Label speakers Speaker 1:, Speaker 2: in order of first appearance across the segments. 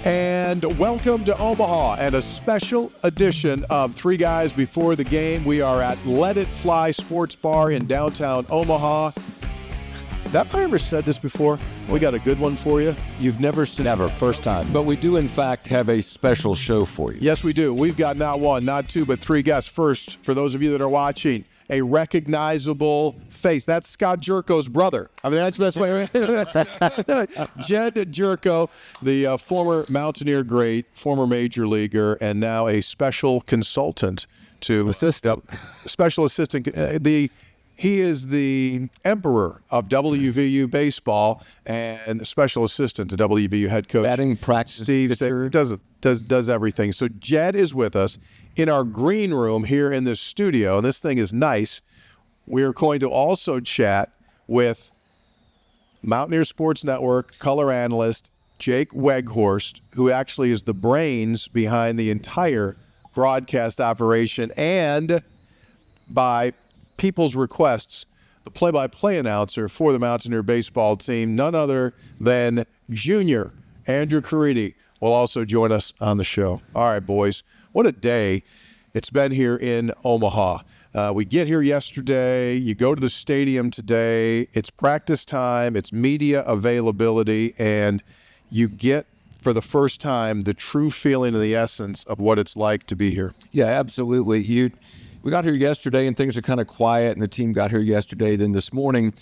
Speaker 1: And welcome to Omaha and a special edition of Three Guys Before the Game. We are at Let It Fly Sports Bar in downtown Omaha. Have I ever said this before? We got a good one for you.
Speaker 2: You've never said.
Speaker 3: Never, first time.
Speaker 2: But we do, in fact, have a special show for you.
Speaker 1: Yes, we do. We've got not one, not two, but three guests. First, for those of you that are watching, a recognizable face. That's Scott Jerko's brother. I mean, that's the best way. Jed Jerko, the former Mountaineer great, former major leaguer, and now a special consultant to special assistant. He is the emperor of WVU baseball and special assistant to WVU head coach.
Speaker 2: Batting practice.
Speaker 1: Steve does everything. So Jed is with us in our green room here in this studio. And this thing is nice. We're going to also chat with Mountaineer Sports Network color analyst Jake Weghorst, who actually is the brains behind the entire broadcast operation, and by people's requests, the play-by-play announcer for the Mountaineer baseball team, none other than Junior Andrew Caridi, will also join us on the show. All right, boys, what a day it's been here in Omaha. We get here yesterday, you go to the stadium today, it's practice time, it's media availability, and you get, for the first time, the true feeling and the essence of what it's like to be here.
Speaker 2: Yeah, absolutely. We got here yesterday, and things are kind of quiet, and the team got here yesterday. Then this morning,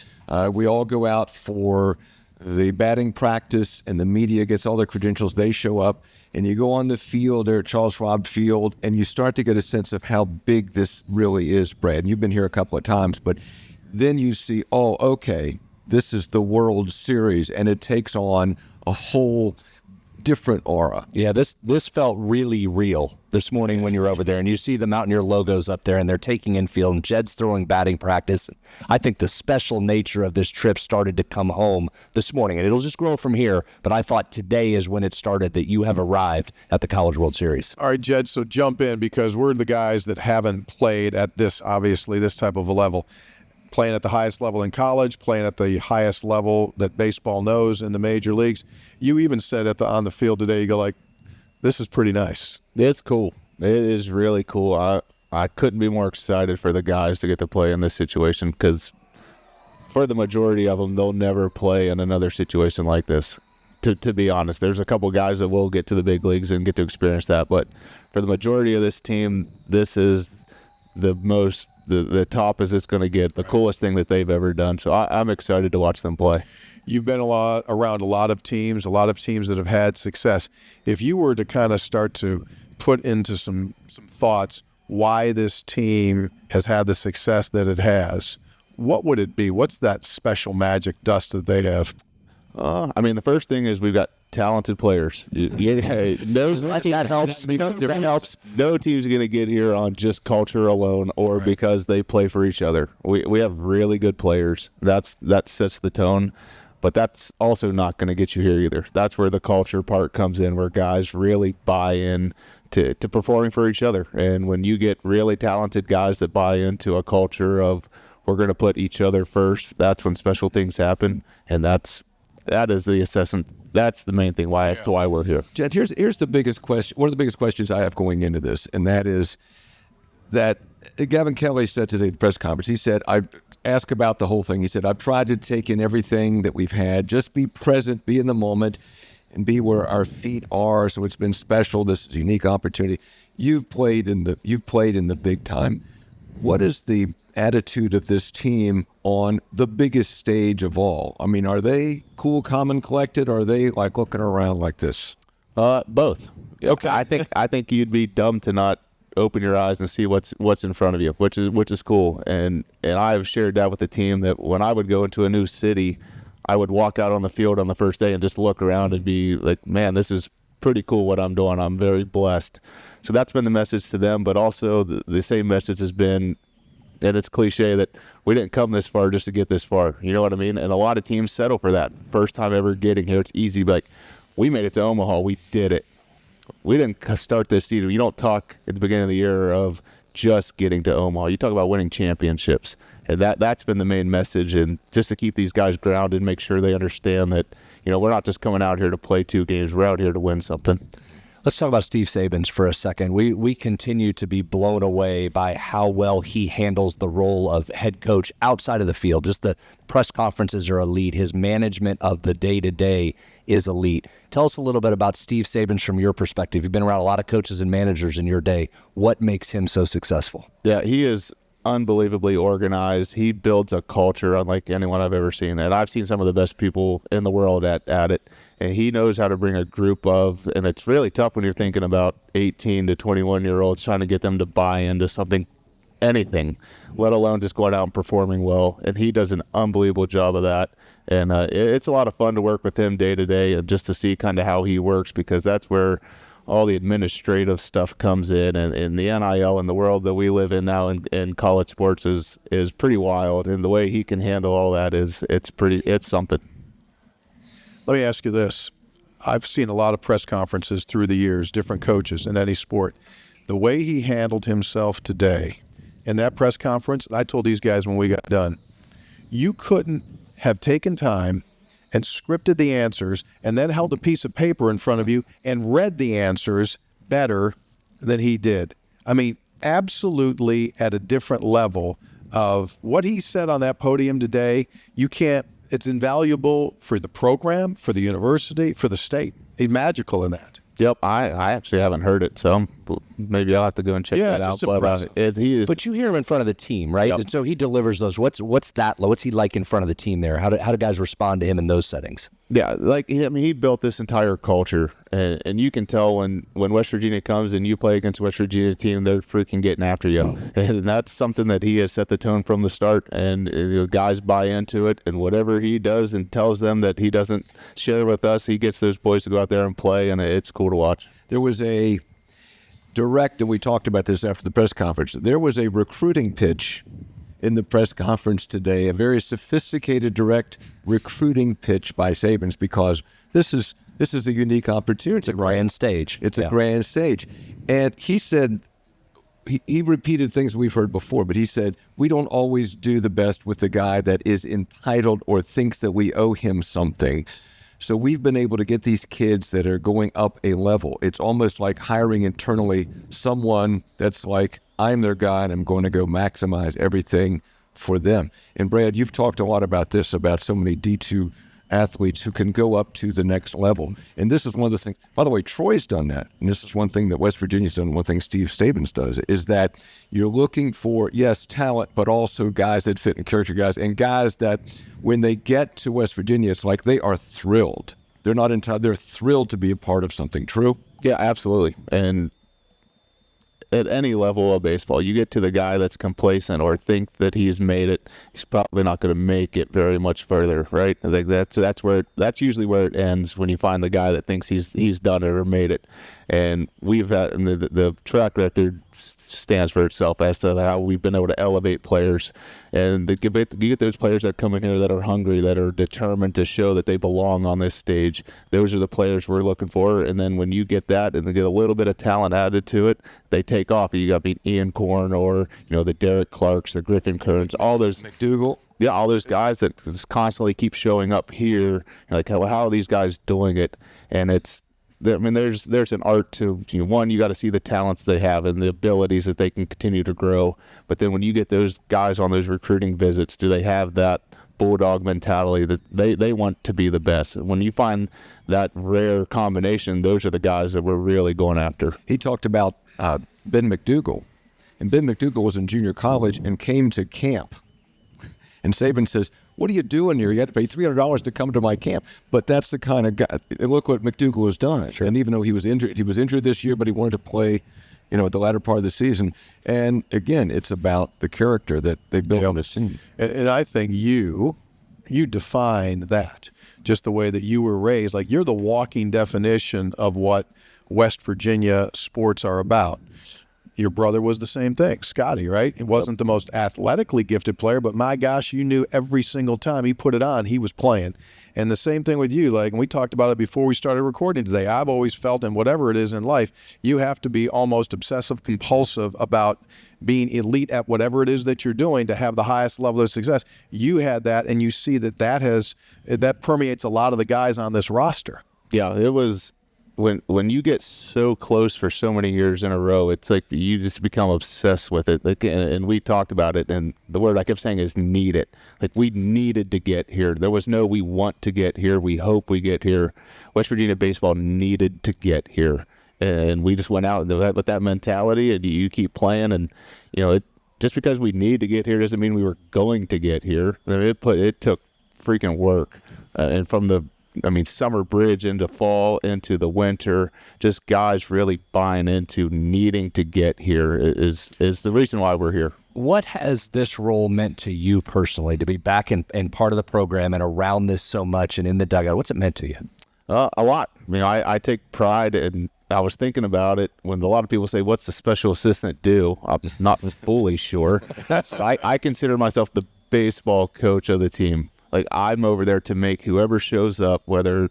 Speaker 2: we all go out for the batting practice, and the media gets all their credentials. They show up, and you go on the field there at Charles Schwab Field, and you start to get a sense of how big this really is, Brad. And you've been here a couple of times, but then you see, oh, okay, this is the World Series, and it takes on a whole different aura.
Speaker 3: Yeah, this felt really real this morning when you're over there, and you see the Mountaineer logos up there, and they're taking infield, and Jed's throwing batting practice. I think the special nature of this trip started to come home this morning, and it'll just grow from here, but I thought today is when it started, that you have arrived at the College World Series.
Speaker 1: All right, Jed, so jump in, because we're the guys that haven't played at this, obviously, this type of a level. Playing at the highest level in college, playing at the highest level that baseball knows in the major leagues. You even said on the field today, you go like, this is pretty nice.
Speaker 4: It's cool. It is really cool. I couldn't be more excited for the guys to get to play in this situation, because for the majority of them, they'll never play in another situation like this. To be honest, there's a couple guys that will get to the big leagues and get to experience that, but for the majority of this team, this is the top as it's going to get, the coolest thing that they've ever done. So I'm excited to watch them play.
Speaker 1: You've been around a lot of teams that have had success. If you were to kind of start to put into some thoughts why this team has had the success that it has, what would it be? What's that special magic dust that they have?
Speaker 4: The first thing is we've got talented players.
Speaker 3: That helps.
Speaker 4: No team's going to get here on just culture alone or because they play for each other. We have really good players. That sets the tone, but that's also not going to get you here either. That's where the culture part comes in, where guys really buy in to performing for each other. And when you get really talented guys that buy into a culture of we're going to put each other first, that's when special things happen, and that is the assessment. That's the main thing. That's why we're here.
Speaker 2: Jed, here's the biggest question. One of the biggest questions I have going into this, and that is that Gavin Kelly said today at the press conference. He said, I asked about the whole thing. He said, I've tried to take in everything that we've had, just be present, be in the moment, and be where our feet are. So it's been special. This is a unique opportunity. You've played in the big time. What is the attitude of this team on the biggest stage of all? I mean, are they cool, calm, and collected? Or are they like looking around like this?
Speaker 4: Both.
Speaker 1: Okay.
Speaker 4: I think you'd be dumb to not open your eyes and see what's in front of you, which is cool. And I've shared that with the team, that when I would go into a new city, I would walk out on the field on the first day and just look around and be like, man, this is pretty cool what I'm doing. I'm very blessed. So that's been the message to them, but also the same message has been, and it's cliche, that we didn't come this far just to get this far. You know what I mean? And a lot of teams settle for that. First time ever getting here, it's easy. But we made it to Omaha. We did it. We didn't start this season. You don't talk at the beginning of the year of just getting to Omaha. You talk about winning championships. And that's been the main message. And just to keep these guys grounded, make sure they understand that, we're not just coming out here to play 2 games. We're out here to win something.
Speaker 3: Let's talk about Steve Sabins for a second. We continue to be blown away by how well he handles the role of head coach outside of the field. Just the press conferences are elite. His management of the day-to-day is elite. Tell us a little bit about Steve Sabins from your perspective. You've been around a lot of coaches and managers in your day. What makes him so successful?
Speaker 4: Yeah, he is unbelievably organized. He builds a culture unlike anyone I've ever seen. And I've seen some of the best people in the world at it. And he knows how to bring a group of, and it's really tough when you're thinking about 18 to 21-year-olds, trying to get them to buy into something, anything, let alone just going out and performing well. And he does an unbelievable job of that. And it's a lot of fun to work with him day to day and just to see kind of how he works, because that's where all the administrative stuff comes in, and the NIL and the world that we live in now in college sports is pretty wild. And the way he can handle all that it's something.
Speaker 1: Let me ask you this. I've seen a lot of press conferences through the years, different coaches in any sport. The way he handled himself today in that press conference, and I told these guys when we got done, you couldn't have taken time and scripted the answers and then held a piece of paper in front of you and read the answers better than he did. I mean, absolutely at a different level of what he said on that podium today. It's invaluable for the program, for the university, for the state. He's magical in that.
Speaker 4: Yep, I actually haven't heard it, so maybe I'll have to go and check that out.
Speaker 1: Just impressive.
Speaker 3: But you hear him in front of the team, right?
Speaker 4: Yep.
Speaker 3: And so he delivers those. What's he like in front of the team there? How do guys respond to him in those settings?
Speaker 4: Yeah, he built this entire culture, and you can tell when West Virginia comes and you play against a West Virginia team, they're freaking getting after you. And that's something that he has set the tone from the start, and the guys buy into it, and whatever he does and tells them that he doesn't share with us, he gets those boys to go out there and play, and it's cool to watch.
Speaker 2: There was a direct, and we talked about this after the press conference, there was a recruiting pitch in the press conference today, a very sophisticated direct recruiting pitch by Sabins, because this is a unique opportunity.
Speaker 3: It's a grand stage.
Speaker 2: It's a grand stage. And he said, he repeated things we've heard before, but he said, we don't always do the best with the guy that is entitled or thinks that we owe him something. So we've been able to get these kids that are going up a level. It's almost like hiring internally someone that's like, I'm their guy and I'm going to go maximize everything for them. And Brad, you've talked a lot about this, about so many D2 athletes who can go up to the next level. And this is one of the things, by the way, Troy's done that. And this is one thing that West Virginia's done, one thing Steve Sabins does, is that you're looking for, yes, talent, but also guys that fit in character guys, and guys that when they get to West Virginia, it's like they are thrilled. They're not entitled, they're thrilled to be a part of something. True?
Speaker 4: Yeah, absolutely. And at any level of baseball, you get to the guy that's complacent or thinks that he's made it, he's probably not going to make it very much further, right? I think that's usually where it ends, when you find the guy that thinks he's done it or made it. And we've had the track record stands for itself as to how we've been able to elevate players, and you get those players that come in here that are hungry, that are determined to show that they belong on this stage. Those are the players we're looking for. And then when you get that and they get a little bit of talent added to it, they take off. You got Ian Korn, or the Derek Clarks, the Griffin Kearns, all those
Speaker 2: McDougal.
Speaker 4: Yeah, all those guys that just constantly keep showing up here. Like, how are these guys doing it? And there's an art to, one, you got to see the talents they have and the abilities that they can continue to grow. But then when you get those guys on those recruiting visits, do they have that bulldog mentality that they want to be the best? And when you find that rare combination, those are the guys that we're really going after.
Speaker 2: He talked about Ben McDougal. And Ben McDougal was in junior college and came to camp. And Saban says, what are you doing here? You had to pay $300 to come to my camp. But that's the kind of guy. And look what McDougal has done. Sure. And even though he was injured this year, but he wanted to play, at the latter part of the season. And again, it's about the character that they built on this team.
Speaker 1: And I think you define that, just the way that you were raised. Like, you're the walking definition of what West Virginia sports are about. Your brother was the same thing, Scotty, right? He wasn't the most athletically gifted player, but my gosh, you knew every single time he put it on, he was playing. And the same thing with you. Like, and we talked about it before we started recording today. I've always felt, in whatever it is in life, you have to be almost obsessive compulsive about being elite at whatever it is that you're doing to have the highest level of success. You had that, and you see that permeates a lot of the guys on this roster.
Speaker 4: Yeah, it was when you get so close for so many years in a row, it's like you just become obsessed with it. Like, and we talked about it, and the word I kept saying is need it. Like, we needed to get here. There was no we want to get here, we hope we get here. West Virginia baseball needed to get here, and we just went out with that mentality, and you keep playing, and just because we need to get here doesn't mean we were going to get here. It took freaking work, and from the summer bridge into fall, into the winter, just guys really buying into needing to get here is the reason why we're here.
Speaker 3: What has this role meant to you personally, to be back in part of the program and around this so much and in the dugout? What's it meant to you?
Speaker 4: A lot. I take pride, and I was thinking about it when a lot of people say, what's the special assistant do? I'm not fully sure. I consider myself the baseball coach of the team. Like, I'm over there to make whoever shows up, whether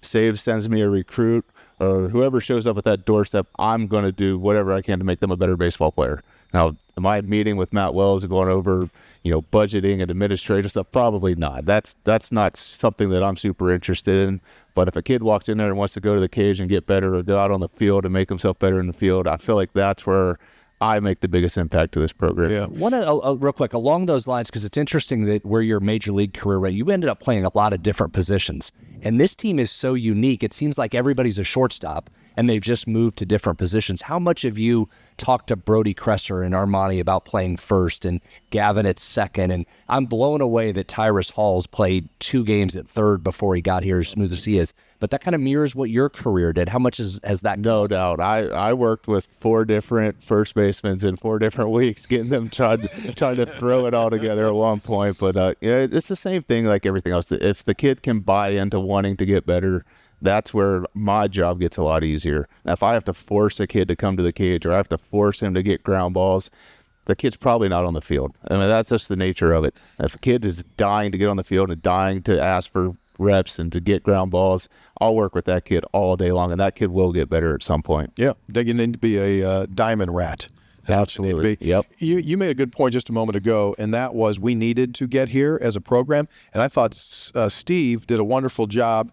Speaker 4: Save sends me a recruit or whoever shows up at that doorstep, I'm going to do whatever I can to make them a better baseball player. Now, am I meeting with Matt Wells and going over, budgeting and administrative stuff? Probably not. That's not something that I'm super interested in. But if a kid walks in there and wants to go to the cage and get better or go out on the field and make himself better in the field, I feel like that's where I make the biggest impact to this program.
Speaker 1: Yeah.
Speaker 3: Real quick, along those lines, because it's interesting that where your major league career went, you ended up playing a lot of different positions. And this team is so unique. It seems like everybody's a shortstop, and they've just moved to different positions. How much have you talked to Brody Kresser and Armani about playing first and Gavin at second? And I'm blown away that Tyrus Hall's played 2 games at third before he got here, as smooth as he is. But that kind of mirrors what your career did. How much has that?
Speaker 4: No doubt. I worked with 4 different first basemen in 4 different weeks, getting them trying to throw it all together at one point. But it's the same thing like everything else. If the kid can buy into wanting to get better, that's where my job gets a lot easier. If I have to force a kid to come to the cage or I have to force him to get ground balls, the kid's probably not on the field. That's just the nature of it. If a kid is dying to get on the field and dying to ask for reps and to get ground balls, I'll work with that kid all day long, and that kid will get better at some point.
Speaker 1: Yeah, they need to be a diamond rat.
Speaker 4: Absolutely. Yep.
Speaker 1: You made a good point just a moment ago, and that was we needed to get here as a program. And I thought Steve did a wonderful job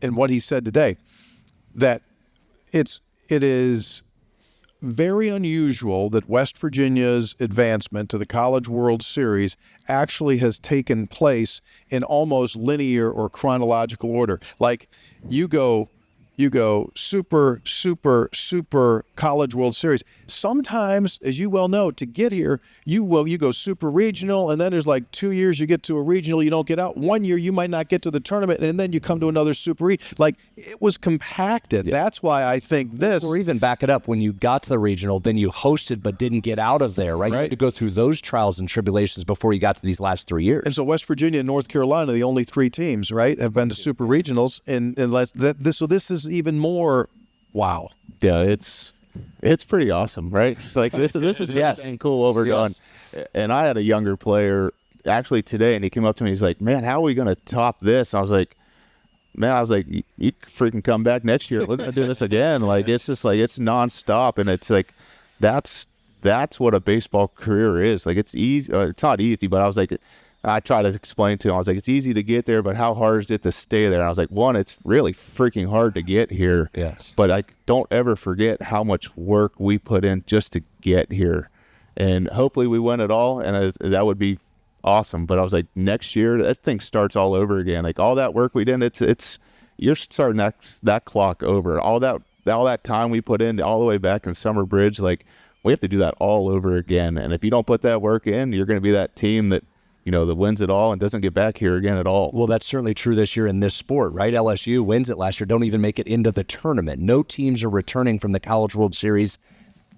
Speaker 1: in what he said today, that it is very unusual that West Virginia's advancement to the College World Series actually has taken place in almost linear or chronological order. Like, you go super, super, super College World Series. Sometimes, as you well know, to get here, you go super regional, and then there's like 2 years you get to a regional, you don't get out. 1 year you might not get to the tournament, and then you come to another super regional. Like, it was compacted. Yeah. That's why I think this.
Speaker 3: Or even back it up, when you got to the regional, then you hosted but didn't get out of there, right? You had to go through those trials and tribulations before you got to these last 3 years.
Speaker 1: And so West Virginia and North Carolina, the only 3 teams, right, have been to super regionals, so this is even more wow.
Speaker 4: Yeah, it's pretty awesome, right? Like, this is
Speaker 3: yes.
Speaker 4: cool what we're doing. And I had a younger player actually today, and he came up to me, he's like, man, how are we going to top this? And I was like, you freaking come back next year. We're going to do this again. Like, it's just like, it's nonstop. And it's like, that's what a baseball career is. Like, it's easy. It's not easy, but I was like, I try to explain to him, I was like, it's easy to get there, but how hard is it to stay there? And I was like, one, it's really freaking hard to get here.
Speaker 3: Yes.
Speaker 4: But I don't ever forget how much work we put in just to get here. And hopefully we win it all, and that would be awesome. But I was like, next year, that thing starts all over again. Like, all that work we did, it's you're starting that clock over. All that time we put in all the way back in Summer Bridge, like, we have to do that all over again. And if you don't put that work in, you're going to be that team that wins it all and doesn't get back here again at all.
Speaker 3: Well, that's certainly true this year in this sport, right? LSU wins it last year, don't even make it into the tournament. No teams are returning from the College World Series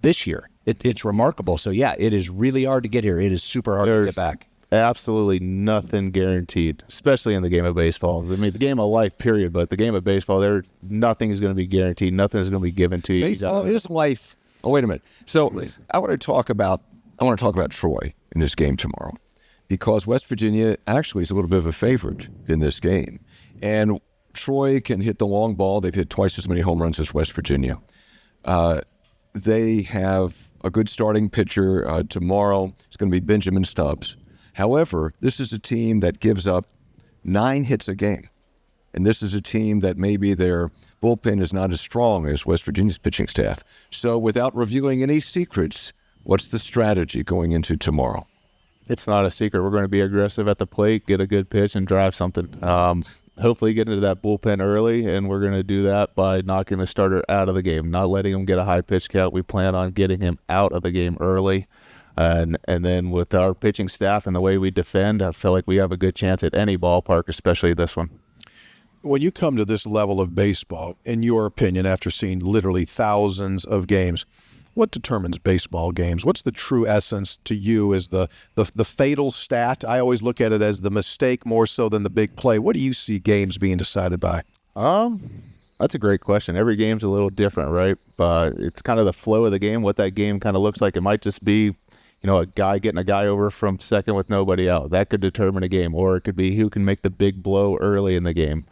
Speaker 3: this year. It's remarkable. So, yeah, it is really hard to get here. It is super hard to get back.
Speaker 4: Absolutely nothing guaranteed, especially in the game of baseball. I mean, the game of life, period, but the game of baseball, nothing is going to be guaranteed. Nothing is going to be given to you.
Speaker 2: Baseball is life. Oh, wait a minute. So I want to talk about Troy in this game tomorrow, because West Virginia actually is a little bit of a favorite in this game. And Troy can hit the long ball. They've hit twice as many home runs as West Virginia. They have a good starting pitcher tomorrow. It's going to be Benjamin Stubbs. However, this is a team that gives up 9 hits a game. And this is a team that maybe their bullpen is not as strong as West Virginia's pitching staff. So without revealing any secrets, what's the strategy going into tomorrow?
Speaker 4: It's not a secret. We're going to be aggressive at the plate, get a good pitch, and drive something. Hopefully get into that bullpen early, and we're going to do that by knocking the starter out of the game, not letting him get a high pitch count. We plan on getting him out of the game early. And then with our pitching staff and the way we defend, I feel like we have a good chance at any ballpark, especially this one.
Speaker 1: When you come to this level of baseball, in your opinion, after seeing literally thousands of games, what determines baseball games? What's the true essence to you as the fatal stat? I always look at it as the mistake more so than the big play. What do you see games being decided by?
Speaker 4: That's a great question. Every game's a little different, right? But it's kind of the flow of the game, what that game kind of looks like. It might just be, a guy getting a guy over from second with nobody out. That could determine a game. Or it could be who can make the big blow early in the game.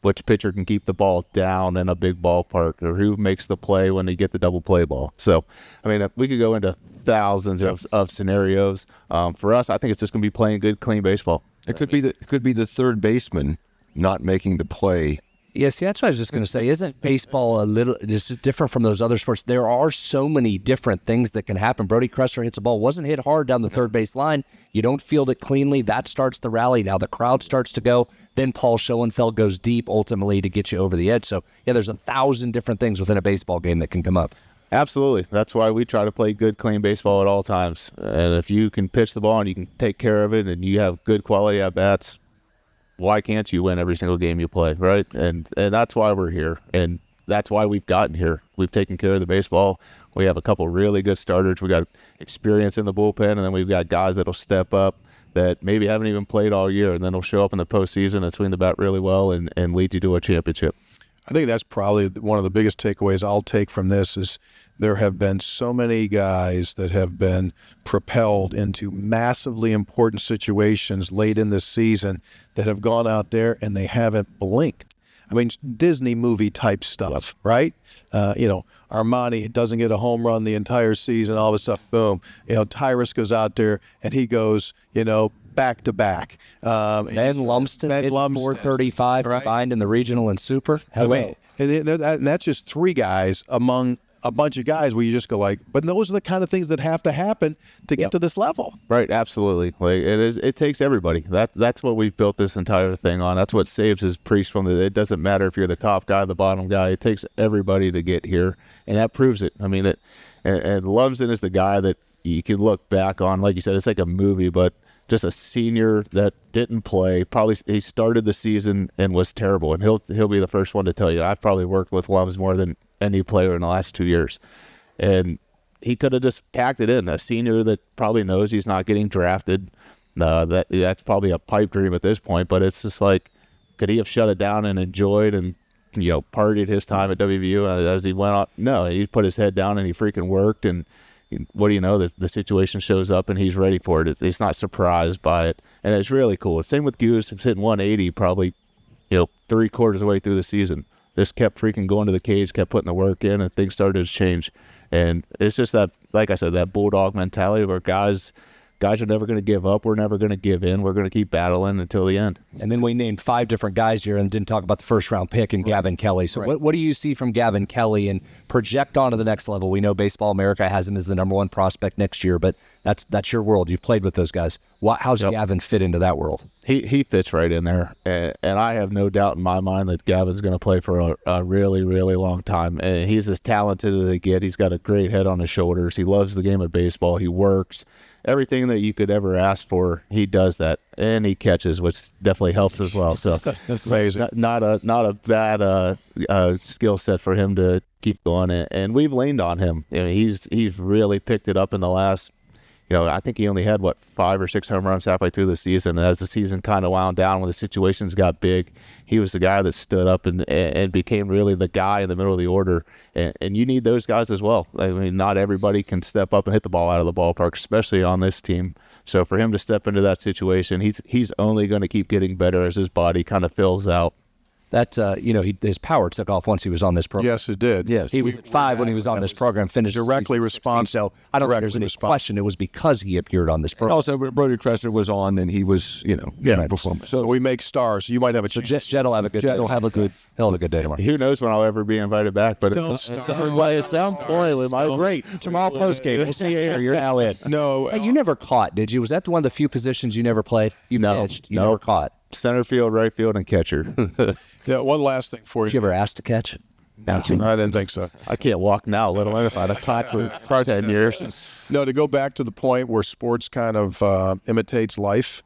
Speaker 4: Which pitcher can keep the ball down in a big ballpark, or who makes the play when they get the double play ball. So, we could go into thousands of scenarios. For us, I think it's just going to be playing good, clean baseball.
Speaker 2: It could be the third baseman not making the play.
Speaker 3: Yeah, see, that's what I was just going to say. Isn't baseball a little just different from those other sports? There are so many different things that can happen. Brody Crusher hits a ball, wasn't hit hard down the third base line. You don't field it cleanly. That starts the rally. Now the crowd starts to go. Then Paul Schoenfeld goes deep ultimately to get you over the edge. So, yeah, there's 1,000 different things within a baseball game that can come up.
Speaker 4: Absolutely. That's why we try to play good, clean baseball at all times. And if you can pitch the ball and you can take care of it and you have good quality at-bats, why can't you win every single game you play, right? And that's why we're here, and that's why we've gotten here. We've taken care of the baseball. We have a couple really good starters. We got experience in the bullpen, and then we've got guys that'll step up that maybe haven't even played all year, and then they'll show up in the postseason and swing the bat really well and lead you to a championship.
Speaker 1: I think that's probably one of the biggest takeaways I'll take from this is there have been so many guys that have been propelled into massively important situations late in this season that have gone out there and they haven't blinked. I mean, Disney movie type stuff, right? Armani doesn't get a home run the entire season. All of a sudden, boom, Tyrus goes out there and he goes, back to back.
Speaker 3: Ben Lumsden hit 435 combined in the regional and super. Hello.
Speaker 1: And that's just 3 guys among a bunch of guys where you just go like, but those are the kind of things that have to happen to get to this level.
Speaker 4: Right, absolutely. Like it takes everybody. That's what we've built this entire thing on. That's what saves his priest from it doesn't matter if you're the top guy, the bottom guy. It takes everybody to get here, and that proves it. I mean, and Lumsden is the guy that you can look back on. Like you said, it's like a movie, but just a senior that didn't play. Probably he started the season and was terrible, and he'll be the first one to tell you. I've probably worked with Lums more than any player in the last 2 years, and he could have just packed it in. A senior that probably knows he's not getting drafted. That's probably a pipe dream at this point, but it's just like, could he have shut it down and enjoyed and partied his time at WVU as he went on? No, he put his head down and he freaking worked, and what do you know? The situation shows up and he's ready for it. He's not surprised by it, and it's really cool. Same with Goose, who's hitting 180 probably, 3/4 of the way through the season. Just kept freaking going to the cage, kept putting the work in, and things started to change. And it's just that, like I said, that bulldog mentality where guys are never going to give up. We're never going to give in. We're going to keep battling until the end.
Speaker 3: And then we named 5 different guys here and didn't talk about the first-round pick and Gavin Kelly. So what do you see from Gavin Kelly and project on to the next level? We know Baseball America has him as the number 1 prospect next year, but that's your world. You've played with those guys. How's Gavin fit into that world?
Speaker 4: He fits right in there, and I have no doubt in my mind that Gavin's going to play for a really, really long time. And he's as talented as they get. He's got a great head on his shoulders. He loves the game of baseball. He works. Everything that you could ever ask for, he does that, and he catches, which definitely helps as well. So,
Speaker 1: amazing.
Speaker 4: Not a bad skill set for him to keep going, and we've leaned on him. He's really picked it up in the last. I think he only had 5 or 6 home runs halfway through the season. And as the season kind of wound down, when the situations got big, he was the guy that stood up and became really the guy in the middle of the order. And you need those guys as well. I mean, not everybody can step up and hit the ball out of the ballpark, especially on this team. So for him to step into that situation, he's only going to keep getting better as his body kind of fills out.
Speaker 3: That his power took off once he was on this program.
Speaker 1: Yes, it did.
Speaker 2: Yes.
Speaker 3: He was at 5 when he was on this program. Finished
Speaker 1: directly
Speaker 3: season 16,
Speaker 1: responsible.
Speaker 3: So I don't think there's any question. It was because he appeared on this
Speaker 2: And
Speaker 3: program.
Speaker 2: also, Brody Kressler was on, and he was, performing. So
Speaker 1: We make stars. You might have a chance.
Speaker 3: Jed will have a good.
Speaker 2: Jed will have a good.
Speaker 3: He'll have a good day tomorrow.
Speaker 4: Who knows when I'll ever be invited back? But
Speaker 1: Don't
Speaker 4: it's
Speaker 1: start.
Speaker 3: It sounds boiling. Great. Tomorrow post game. We'll see you here. You're now in.
Speaker 1: No.
Speaker 3: Hey, you never caught, did you? Was that one of the few positions you never played? You pitched. You never caught.
Speaker 4: center field, right field, and catcher.
Speaker 1: Yeah, one last thing for
Speaker 3: Did you
Speaker 1: you.
Speaker 3: ever ask to catch?
Speaker 1: I didn't think so.
Speaker 4: I can't walk now, let alone if I'd have caught for 10 years.
Speaker 1: No, to go back to the point where sports kind of imitates life.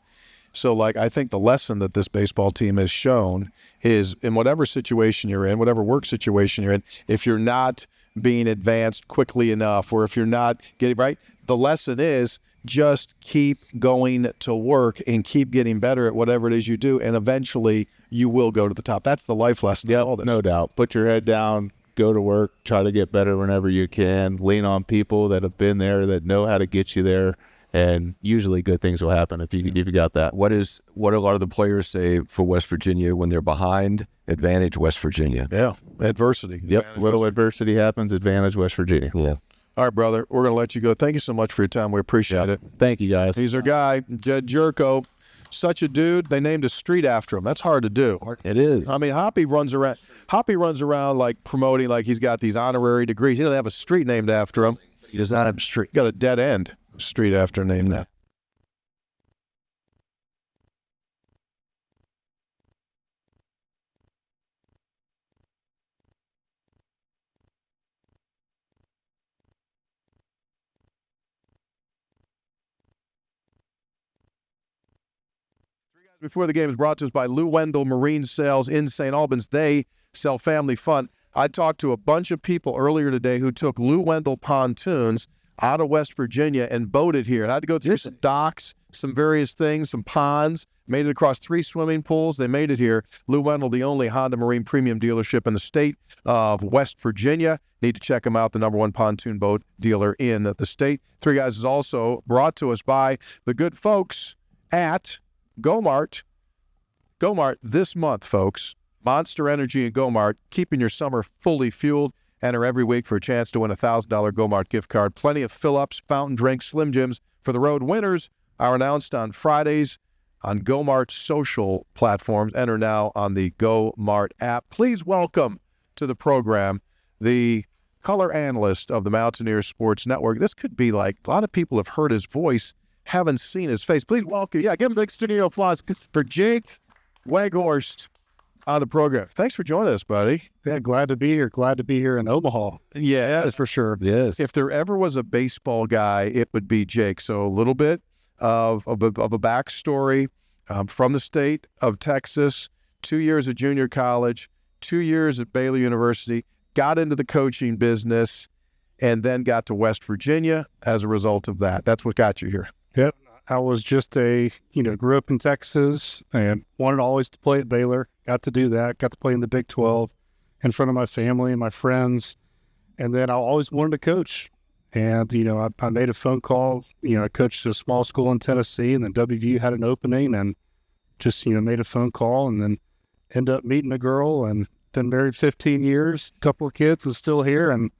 Speaker 1: So, like, I think the lesson that this baseball team has shown is in whatever situation you're in, whatever work situation you're in, if you're not being advanced quickly enough, or if you're not getting right, the lesson is just keep going to work and keep getting better at whatever it is you do, and eventually you will go to the top. That's the life lesson.
Speaker 4: Yeah,
Speaker 1: of all this.
Speaker 4: no doubt. Put your head down, go to work, try to get better whenever you can, lean on people that have been there, that know how to get you there, and usually good things will happen if you got that.
Speaker 2: What a lot of the players say for West Virginia when they're behind? Advantage West Virginia.
Speaker 1: Yeah, adversity.
Speaker 4: Yep, little adversity happens, advantage West Virginia.
Speaker 2: Yeah.
Speaker 1: All right, brother, we're going to let you go. Thank you so much for your time. We appreciate it.
Speaker 4: Thank you, guys.
Speaker 1: He's our guy, Jed Jerko. Such a dude. They named a street after him. That's hard to do.
Speaker 2: It is.
Speaker 1: I mean, Hoppy runs around like promoting like he's got these honorary degrees. He doesn't have a street named after him.
Speaker 3: He does not have a street.
Speaker 1: He got a dead end street after named that. Before the game is brought to us by Lou Wendell Marine Sales in St. Albans. They sell family fun. I talked to a bunch of people earlier today who took Lou Wendell pontoons out of West Virginia and boated here. And I had to go through some docks, some various things, some ponds, made it across 3 swimming pools. They made it here. Lou Wendell, the only Honda Marine premium dealership in the state of West Virginia. Need to check them out, the #1 pontoon boat dealer in the state. Three Guys is also brought to us by the good folks at Go-Mart. Go-Mart this month, folks. Monster Energy and Go-Mart, keeping your summer fully fueled. Enter every week for a chance to win a $1,000 Go-Mart gift card. Plenty of fill-ups, fountain drinks, Slim Jims for the road. Winners are announced on Fridays on Go-Mart social platforms. Enter now on the Go-Mart app. Please welcome to the program the color analyst of the Mountaineer Sports Network. This could be like, a lot of people have heard his voice, haven't seen his face. Please welcome, give him a big studio applause for Jake Weghorst on the program. Thanks for joining us, buddy.
Speaker 5: Yeah, glad to be here. Glad to be here in Omaha.
Speaker 1: Yeah,
Speaker 5: That's for sure.
Speaker 2: Yes.
Speaker 1: if there ever was a baseball guy, it would be Jake. So a little bit of a backstory from the state of Texas, 2 years at junior college, 2 years at Baylor University, got into the coaching business, and then got to West Virginia as a result of that. That's what got you here.
Speaker 5: Yep. I was just grew up in Texas and wanted always to play at Baylor. Got to do that. Got to play in the Big 12 in front of my family and my friends. And then I always wanted to coach. And, I made a phone call. I coached at a small school in Tennessee, and then WVU had an opening, and just, made a phone call, and then ended up meeting a girl, and been married 15 years, couple of kids, and still here, and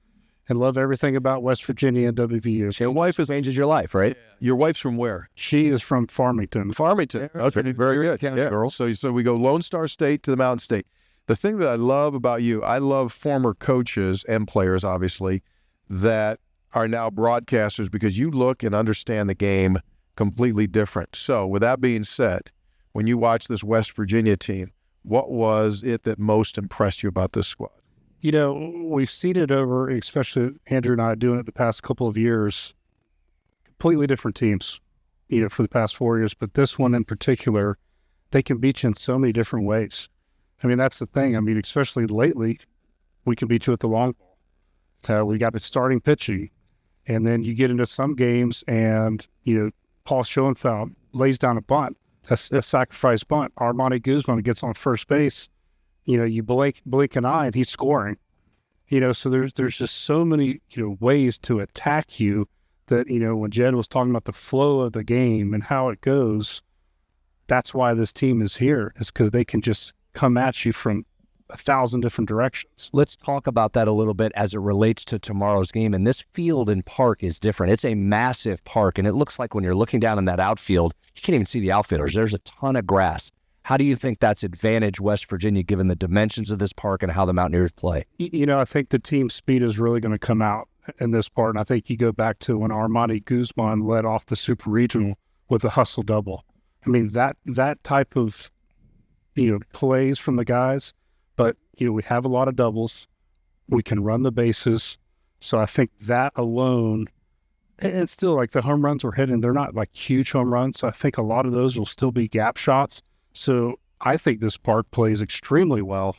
Speaker 5: love everything about West Virginia and WVU.
Speaker 1: Your wife changes your life, right? Your wife's from where?
Speaker 5: She is from Farmington.
Speaker 1: Farmington. Okay, very good.
Speaker 2: County girl.
Speaker 1: So we go Lone Star State to the Mountain State. The thing that I love about you, I love former coaches and players, obviously, that are now broadcasters, because you look and understand the game completely different. So with that being said, when you watch this West Virginia team, what was it that most impressed you about this squad?
Speaker 5: We've seen it over, especially Andrew and I doing it the past couple of years, completely different teams, for the past 4 years. But this one in particular, they can beat you in so many different ways. I mean, that's the thing. I mean, especially lately, we can beat you with the long ball. So we got the starting pitching. And then you get into some games and, Paul Schoenfeld lays down a bunt. That's a sacrifice bunt. Armani Guzman gets on first base. You blink an eye and he's scoring. So there's just so many, ways to attack you that, when Jed was talking about the flow of the game and how it goes, that's why this team is here, is because they can just come at you from 1,000 different directions.
Speaker 3: Let's talk about that a little bit as it relates to tomorrow's game. And this field and park is different. It's a massive park, and it looks like when you're looking down in that outfield, you can't even see the outfielders. There's a ton of grass. How do you think that's advantage West Virginia given the dimensions of this park and how the Mountaineers play?
Speaker 5: I think the team speed is really going to come out in this part. And I think you go back to when Armani Guzman led off the Super Regional with a hustle double. I mean, that type of, plays from the guys, but, we have a lot of doubles. We can run the bases. So I think that alone, and still like the home runs we're hitting, they're not like huge home runs. So I think a lot of those will still be gap shots. So I think this park plays extremely well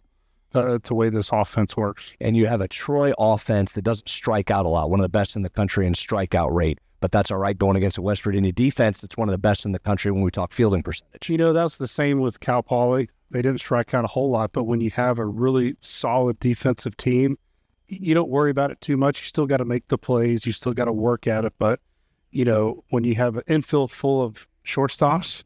Speaker 5: to the way this offense works.
Speaker 3: And you have a Troy offense that doesn't strike out a lot, one of the best in the country in strikeout rate. But that's all right going against a West Virginia defense that's one of the best in the country when we talk fielding percentage.
Speaker 5: That's the same with Cal Poly. They didn't strike out a whole lot, but when you have a really solid defensive team, you don't worry about it too much. You still got to make the plays. You still got to work at it. But, when you have an infield full of shortstops,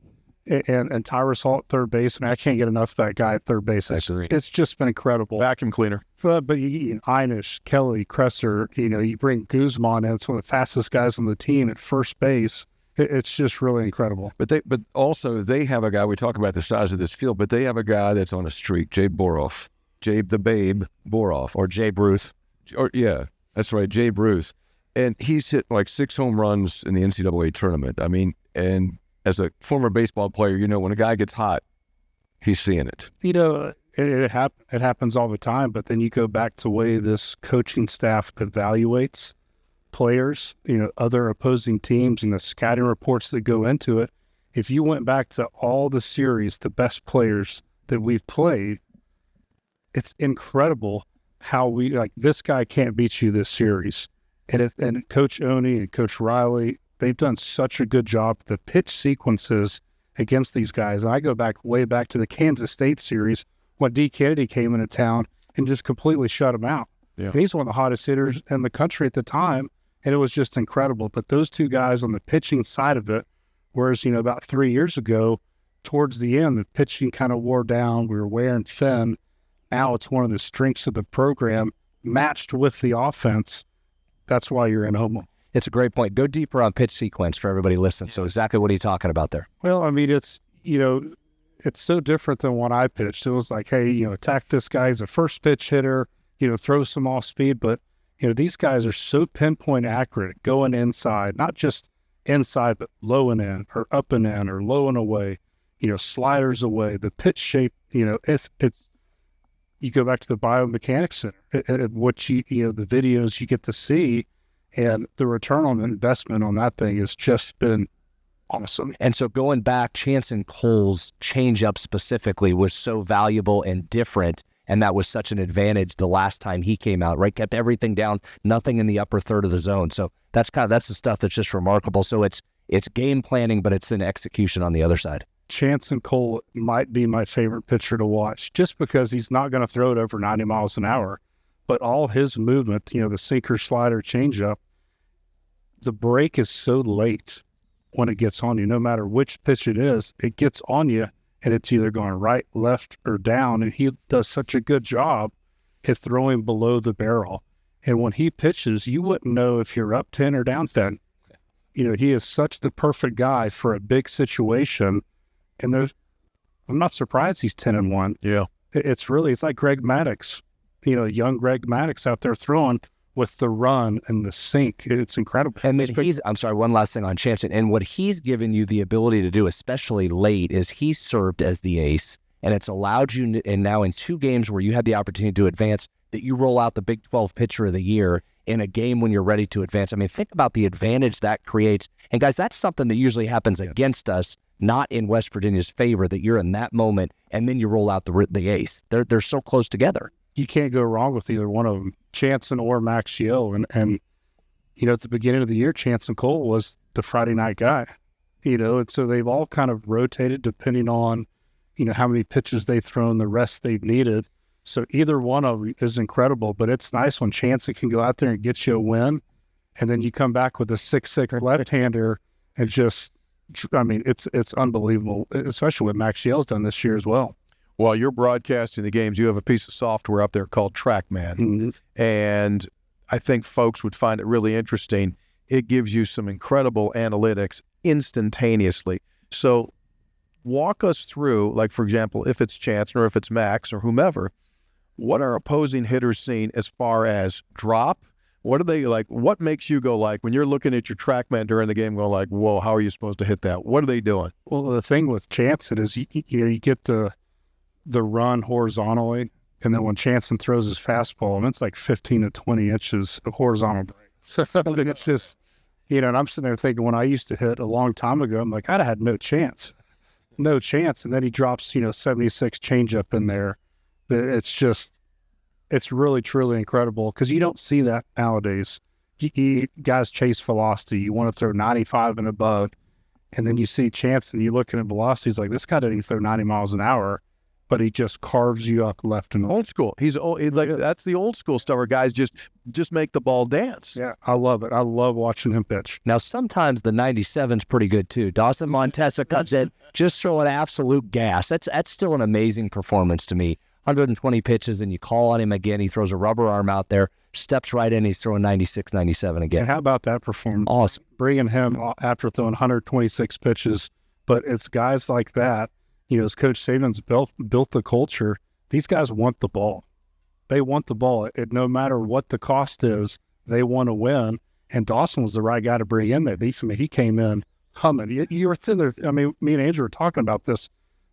Speaker 5: and Tyrus Hall at third base. I mean, I can't get enough of that guy at third base. It's just been incredible.
Speaker 1: Vacuum cleaner.
Speaker 5: But Einish, Kelly, Kresser, you bring Guzman in. It's one of the fastest guys on the team at first base. It's just really incredible.
Speaker 2: But also they have a guy, we talk about the size of this field, but they have a guy that's on a streak, Jabe Boroff. Jabe the Babe Boroff.
Speaker 3: Or Jay Bruce.
Speaker 2: Yeah, that's right, Jabe Ruth. And he's hit like 6 home runs in the NCAA tournament. I mean, and as a former baseball player, when a guy gets hot, he's seeing it.
Speaker 5: It happens all the time, but then you go back to the way this coaching staff evaluates players, other opposing teams and the scouting reports that go into it. If you went back to all the series, the best players that we've played, it's incredible how this guy can't beat you this series. And Coach Oni and Coach Riley, they've done such a good job. The pitch sequences against these guys. And I go way back to the Kansas State series when D. Kennedy came into town and just completely shut him out.
Speaker 1: Yeah.
Speaker 5: And he's one of the hottest hitters in the country at the time. And it was just incredible. But those two guys on the pitching side of it, whereas, about 3 years ago, towards the end, the pitching kind of wore down. We were wearing thin. Now it's one of the strengths of the program matched with the offense. That's why you're in Omaha.
Speaker 3: It's a great point. Go deeper on pitch sequence for everybody listening. So exactly what are you talking about there?
Speaker 5: Well, I mean, it's so different than what I pitched. It was like, hey, attack this guy as a first pitch hitter, throw some off speed. But, these guys are so pinpoint accurate going inside, not just inside, but low and in or up and in or low and away, sliders away. The pitch shape, it's you go back to the biomechanics center, what the videos you get to see. And the return on investment on that thing has just been awesome.
Speaker 3: And so going back, Chance and Cole's changeup specifically was so valuable and different, and that was such an advantage the last time he came out, right? Kept everything down, nothing in the upper third of the zone. So that's the stuff that's just remarkable. So it's game planning, but it's an execution on the other side.
Speaker 5: Chance and Cole might be my favorite pitcher to watch just because he's not going to throw it over 90 miles an hour, but all his movement, the sinker, slider, changeup, the break is so late when it gets on you. No matter which pitch it is, it gets on you, and it's either going right, left, or down. And he does such a good job at throwing below the barrel. And when he pitches, you wouldn't know if you're up 10 or down 10. He is such the perfect guy for a big situation. And I'm not surprised he's 10-1.
Speaker 1: Yeah.
Speaker 5: It's like Greg Maddux, young Greg Maddux out there throwing with the run and the sink. It's incredible.
Speaker 3: And then I'm sorry, one last thing on Chance. And what he's given you the ability to do, especially late, is he's served as the ace, and it's allowed you, and now in 2 games where you had the opportunity to advance, that you roll out the Big 12 Pitcher of the Year in a game when you're ready to advance. I mean, think about the advantage that creates. And guys, that's something that usually happens against us, not in West Virginia's favor, that you're in that moment, and then you roll out the ace. They're so close together.
Speaker 5: You can't go wrong with either one of them, Chanson or Max Yeo. And at the beginning of the year, Chance and Cole was the Friday night guy, and so they've all kind of rotated depending on, how many pitches they've thrown, the rest they've needed. So either one of them is incredible, but it's nice when Chanson can go out there and get you a win. and then you come back with a 6'6" left-hander, and just, I mean, it's unbelievable, especially what Max Yale's done this year as well.
Speaker 1: While you're broadcasting the games, you have a piece of software up there called TrackMan.
Speaker 5: Mm-hmm.
Speaker 1: And I think folks would find it really interesting. It gives you some incredible analytics instantaneously. So walk us through, like, for example, if it's Chance or if it's Max or whomever, what are opposing hitters seeing as far as drop? What are they like? What makes you go like, when you're looking at your TrackMan during the game, going like, whoa, how are you supposed to hit that? What are they doing?
Speaker 5: Well, the thing with Chanson is you get the run horizontally, and then when Chanson throws his fastball, and it's like 15 to 20 inches of horizontal break. And it's just, and I'm sitting there thinking, when I used to hit a long time ago, I'm like, I'd have had no chance. And then he drops, 76 changeup in there. It's really, truly incredible, because you don't see that nowadays. Guys chase velocity. You want to throw 95 and above, and then you see Chance, and you look at velocity, he's like, this guy didn't throw 90 miles an hour, but he just carves you up left and right.
Speaker 1: Old school. That's the old school stuff where guys just make the ball dance.
Speaker 5: Yeah, I love it. I love watching him pitch.
Speaker 3: Now, sometimes the 97's pretty good, too. Dawson Montesa comes in, just throwing absolute gas. That's still an amazing performance to me. 120 pitches, and you call on him again. He throws a rubber arm out there, steps right in, he's throwing 96, 97 again.
Speaker 5: And how about that performance?
Speaker 3: Awesome.
Speaker 5: Bringing him after throwing 126 pitches. But it's guys like that, as Coach Saban's built the culture, these guys want the ball. They want the ball. No matter what the cost is, they want to win. And Dawson was the right guy to bring in there. He came in humming. You were sitting there, me and Andrew were talking about this.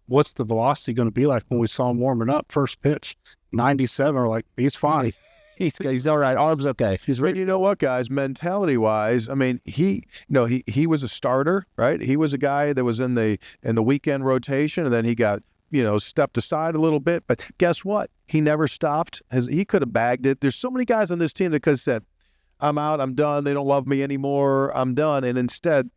Speaker 5: What's the velocity going to be like when we saw him warming up? First pitch, 97. We're like, he's fine.
Speaker 3: He's all right. Arm's okay.
Speaker 1: He's ready. You know what, guys? Mentality-wise, he was a starter, right? He was a guy that was in the weekend rotation, and then he got stepped aside a little bit. But guess what? He never stopped. He could have bagged it. There's so many guys on this team that could have said, "I'm out. I'm done. They don't love me anymore. I'm done." And instead,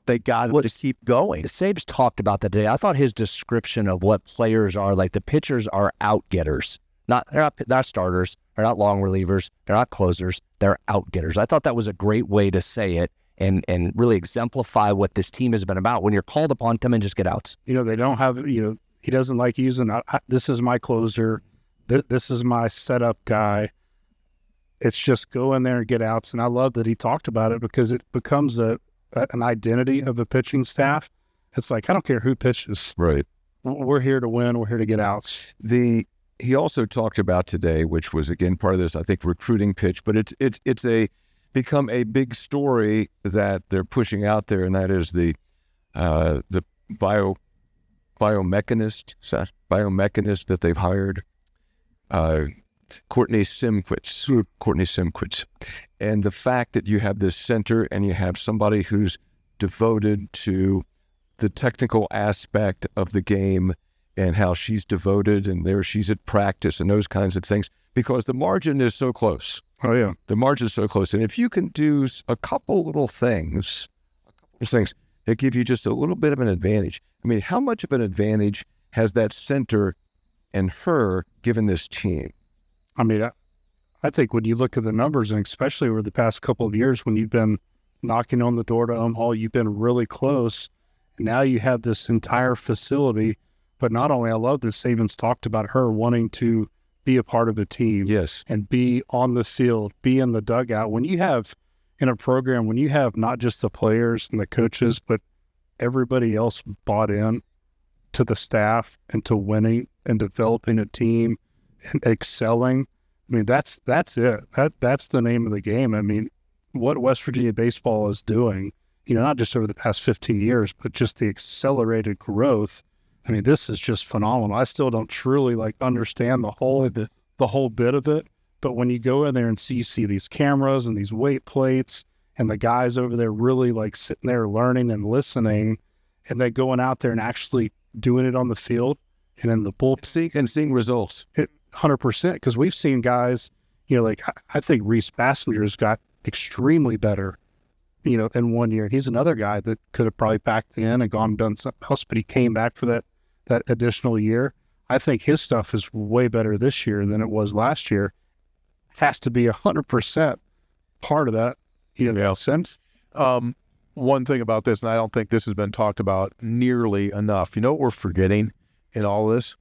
Speaker 1: they got to keep going.
Speaker 3: Sabes talked about that today. I thought his description of what players are, like the pitchers are out-getters. They're not starters. They're not long relievers. They're not closers. They're out-getters. I thought that was a great way to say it and really exemplify what this team has been about. When you're called upon, come and just get outs.
Speaker 5: They don't have, he doesn't like using, this is my closer. This is my setup guy. It's just go in there and get outs. And I love that he talked about it, because it becomes an identity of a pitching staff. It's like, I don't care who pitches.
Speaker 2: Right.
Speaker 5: We're here to win. We're here to get outs.
Speaker 2: He also talked about today, which was again part of this, I think, recruiting pitch, but it's become a big story that they're pushing out there, and that is the biomechanist that they've hired, Courtney Simquitz. And the fact that you have this center and you have somebody who's devoted to the technical aspect of the game and how she's devoted, and there she's at practice and those kinds of things, because the margin is so close.
Speaker 5: Oh, yeah.
Speaker 2: The margin is so close. And if you can do a couple little things that give you just a little bit of an advantage. How much of an advantage has that center and her given this team?
Speaker 5: I think when you look at the numbers, and especially over the past couple of years, when you've been knocking on the door to Omaha, you've been really close. Now you have this entire facility. But not only, I love that Saban's talked about her wanting to be a part of a team.
Speaker 2: Yes.
Speaker 5: And be on the field, be in the dugout. When you have, in a program, when you have not just the players and the coaches, but everybody else bought in to the staff and to winning and developing a team and excelling, that's it. That's the name of the game. What West Virginia baseball is doing, not just over the past 15 years, but just the accelerated growth. This is just phenomenal. I still don't truly understand the whole bit of it. But when you go in there and you see these cameras and these weight plates and the guys over there really sitting there learning and listening, and then going out there and actually doing it on the field and in the bullpen
Speaker 2: and seeing results.
Speaker 5: 100%. Because we've seen guys, I think Reese Bassinger's got extremely better, in 1 year. He's another guy that could have probably backed in and gone and done something else, but he came back for that additional year. I think his stuff is way better this year than it was last year. Has to be 100% part of that sense.
Speaker 1: One thing about this, and I don't think this has been talked about nearly enough. You know what we're forgetting in all of this?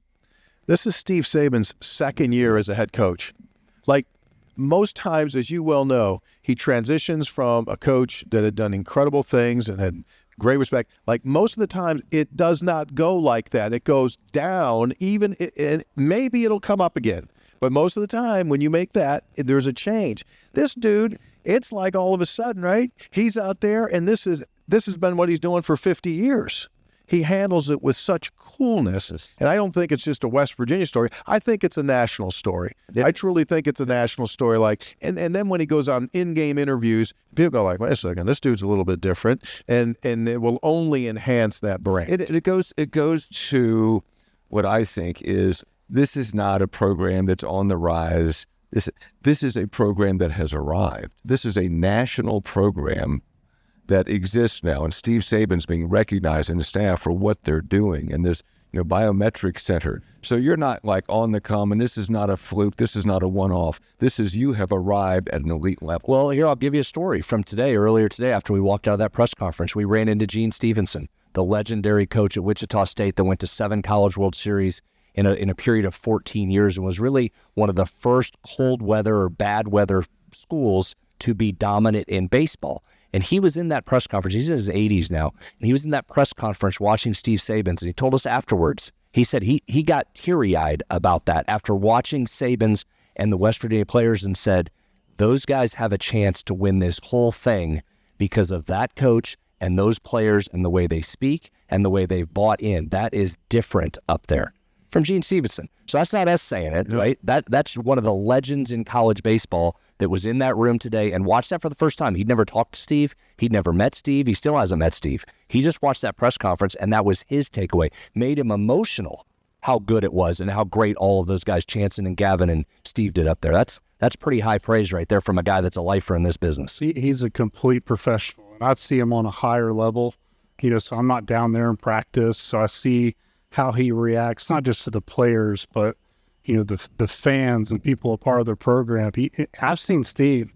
Speaker 1: This is Steve Saban's second year as a head coach. Like most times, as you well know, he transitions from a coach that had done incredible things and had great respect. Like most of the time, it does not go like that. It goes down, and maybe it'll come up again. But most of the time, when you make that, there's a change. This dude, it's like all of a sudden, right? He's out there, and this has been what he's doing for 50 years. He handles it with such coolness, and I don't think it's just a West Virginia story. I think it's a national story. I truly think it's a national story. Like, and then when he goes on in-game interviews, people go like, "Wait a second, this dude's a little bit different," and it will only enhance that brand.
Speaker 2: It goes to what I think is this is not a program that's on the rise. This is a program that has arrived. This is a national program that exists now, and Steve Saban's being recognized in the staff for what they're doing, and this biometric center. So you're not like on the come, and this is not a fluke. This is not a one-off. This is you have arrived at an elite level.
Speaker 3: Well, here, I'll give you a story from earlier today, after we walked out of that press conference. We ran into Gene Stevenson, the legendary coach at Wichita State that went to 7 College World Series in a period of 14 years and was really one of the first cold weather or bad weather schools to be dominant in baseball. And he was in that press conference. He's in his 80s now. And he was in that press conference watching Steve Saban's. And he told us afterwards, he said he got teary-eyed about that after watching Saban's and the West Virginia players and said, those guys have a chance to win this whole thing because of that coach and those players and the way they speak and the way they've bought in. That is different up there. From Gene Stevenson. So that's not us saying it, right? That's one of the legends in college baseball that was in that room today and watched that for the first time. He'd never talked to Steve. He'd never met Steve. He still hasn't met Steve. He just watched that press conference, and that was his takeaway. Made him emotional how good it was and how great all of those guys, Chanson and Gavin and Steve, did up there. That's pretty high praise right there from a guy that's a lifer in this business.
Speaker 5: He's a complete professional, and I see him on a higher level. So I'm not down there in practice, so I see how he reacts, not just to the players, but the fans and people a part of the program. I've seen Steve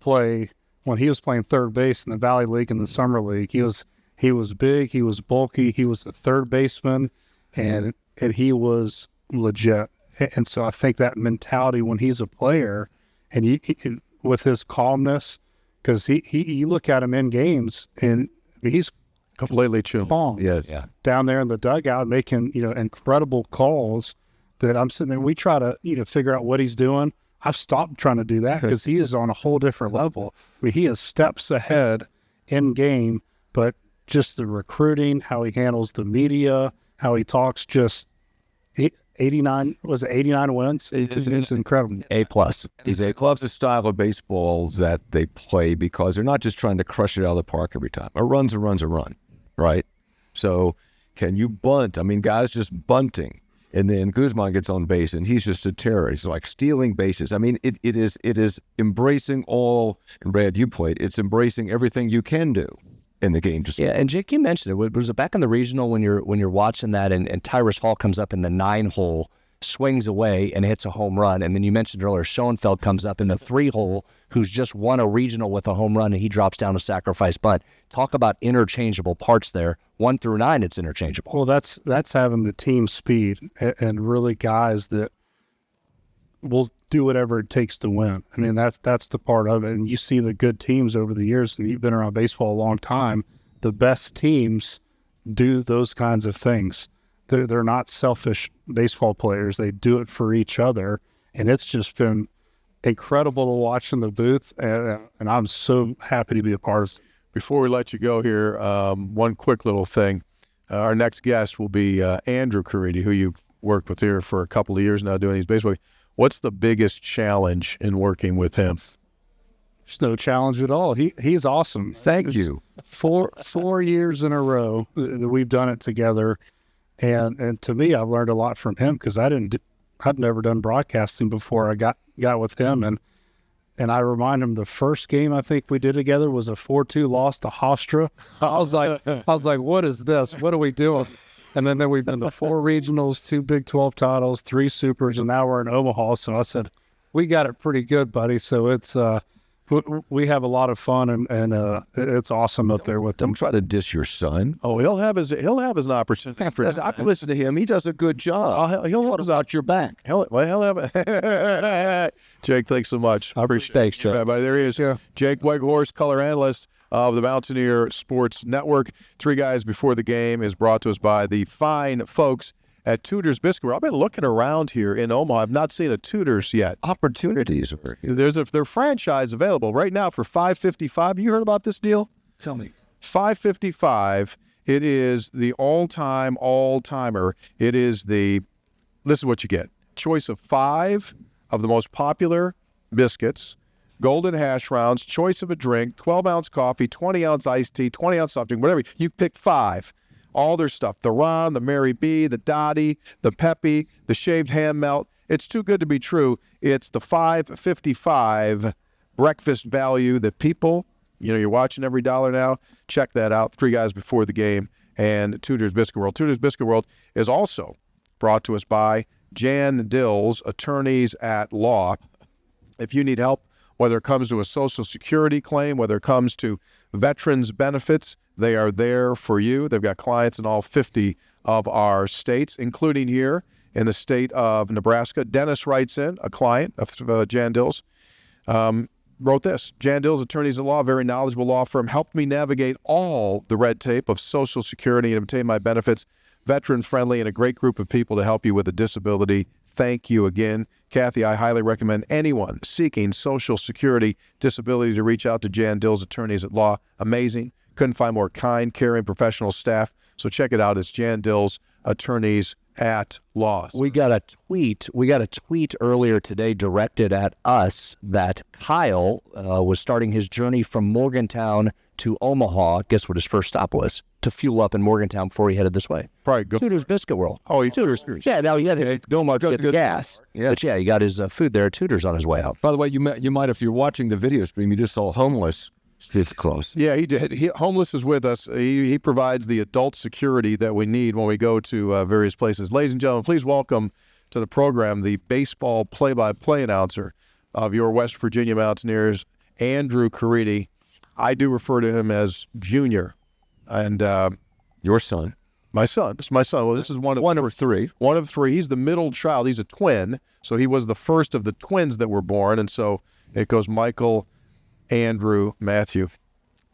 Speaker 5: play when he was playing third base in the Valley League and the Summer League. He was big, he was bulky, he was a third baseman, and he was legit. And so I think that mentality when he's a player, and he with his calmness, because you look at him in games, and he's
Speaker 1: Completely chill.
Speaker 5: calm.
Speaker 2: Yes. Yeah.
Speaker 5: Down there in the dugout making, incredible calls that I'm sitting there. We try to, figure out what he's doing. I've stopped trying to do that because he is on a whole different level. He is steps ahead in game, but just the recruiting, how he handles the media, how he talks, just 89 wins? It's incredible.
Speaker 3: A+.
Speaker 2: He loves the style of baseball that they play because they're not just trying to crush it out of the park every time. A run's a run, right? So can you bunt? I mean, guys just bunting. And then Guzman gets on base, and he's just a terror. He's like stealing bases. I mean, it is embracing all, and Brad, you played, it's embracing everything you can do in the game.
Speaker 3: Yeah, and Jake, you mentioned it. Was it back in the regional when you're watching that, and Tyrus Hall comes up in the 9-hole, swings away and hits a home run, and then you mentioned earlier Schoenfeld comes up in the 3-hole, who's just won a regional with a home run, and he drops down a sacrifice bunt. Talk about interchangeable parts there. 1 through 9, it's interchangeable.
Speaker 5: Well, that's having the team speed and really guys that will do whatever it takes to win. I mean, that's the part of it. And you see the good teams over the years, and you've been around baseball a long time, the best teams do those kinds of things. They're not selfish baseball players. They do it for each other. And it's just been incredible to watch in the booth. And I'm so happy to be a part of it.
Speaker 1: Before we let you go here, one quick little thing. Our next guest will be Andrew Caridi, who you've worked with here for a couple of years now doing these baseball. What's the biggest challenge in working with him?
Speaker 5: There's no challenge at all. He's awesome.
Speaker 2: Thank you.
Speaker 5: 4 years in a row that we've done it together. And to me, I've learned a lot from him because I've never done broadcasting before I got with him. And I remind him the first game I think we did together was a 4-2 loss to Hofstra. I was like, what is this? What are we doing? And then we've been to 4 regionals, 2 Big 12 titles, 3 supers, and now we're in Omaha. So I said, we got it pretty good, buddy. So it's we have a lot of fun, and it's awesome up there with them.
Speaker 2: Don't try to diss your son.
Speaker 1: Oh, he'll have his an opportunity.
Speaker 2: I've listened to him. He does a good job.
Speaker 1: He'll
Speaker 2: What about your back?
Speaker 1: He'll have Jake, thanks so much. I appreciate
Speaker 3: Thanks, Jake.
Speaker 1: it. There he is.
Speaker 5: Yeah.
Speaker 1: Jake Weghorst, color analyst of the Mountaineer Sports Network. Three Guys Before the Game is brought to us by the fine folks at Tudor's Biscuit World. I've been looking around here in Omaha. I've not seen a Tudor's yet.
Speaker 2: Opportunities.
Speaker 1: There's their franchise available right now for $5.55. You heard about this deal?
Speaker 2: Tell me.
Speaker 1: $5.55. It is the all-timer. It is this is what you get. Choice of 5 of the most popular biscuits, golden hash rounds, choice of a drink, 12-ounce coffee, 20-ounce iced tea, 20-ounce something, whatever. You pick 5. All their stuff, the Ron, the Mary B, the Dottie, the Peppy, the shaved ham melt. It's too good to be true. It's the $5.55 breakfast value that people, you're watching every dollar now. Check that out. Three Guys Before the Game and Tudor's Biscuit World. Tudor's Biscuit World is also brought to us by Jan Dills, attorneys at law. If you need help, whether it comes to a Social Security claim, whether it comes to veterans benefits, they are there for you. They've got clients in all 50 of our states, including here in the state of Nebraska. Dennis writes in, a client of Jan Dills, wrote this. Jan Dills, attorneys at law, very knowledgeable law firm, helped me navigate all the red tape of Social Security and obtain my benefits. Veteran-friendly and a great group of people to help you with a disability. Thank you again. Kathy, I highly recommend anyone seeking Social Security disability to reach out to Jan Dills, attorneys at law. Amazing. Couldn't find more kind, caring, professional staff. So check it out. It's Jan Dills, attorneys at law.
Speaker 3: We got a tweet earlier today directed at us that Kyle was starting his journey from Morgantown to Omaha. Guess what his first stop was? To fuel up in Morgantown before he headed this way.
Speaker 1: Probably go.
Speaker 3: Tudor's Biscuit World.
Speaker 1: Oh,
Speaker 3: Tudor's. Yeah, now he had to go much get the gas.
Speaker 2: Yeah.
Speaker 3: But yeah, he got his food there at Tudor's on his way out.
Speaker 2: By the way, you might, if you're watching the video stream, you just saw homeless. It's close.
Speaker 1: Yeah, he did. Homeless is with us. He provides the adult security that we need when we go to various places. Ladies and gentlemen, please welcome to the program the baseball play-by-play announcer of your West Virginia Mountaineers, Andrew Caridi. I do refer to him as Junior. And
Speaker 2: Your son.
Speaker 1: my son. This is my son. Well, this is one of
Speaker 2: 3.
Speaker 1: One of 3. He's the middle child. He's a twin. So he was the first of the twins that were born. And so it goes Michael, Andrew, Matthew.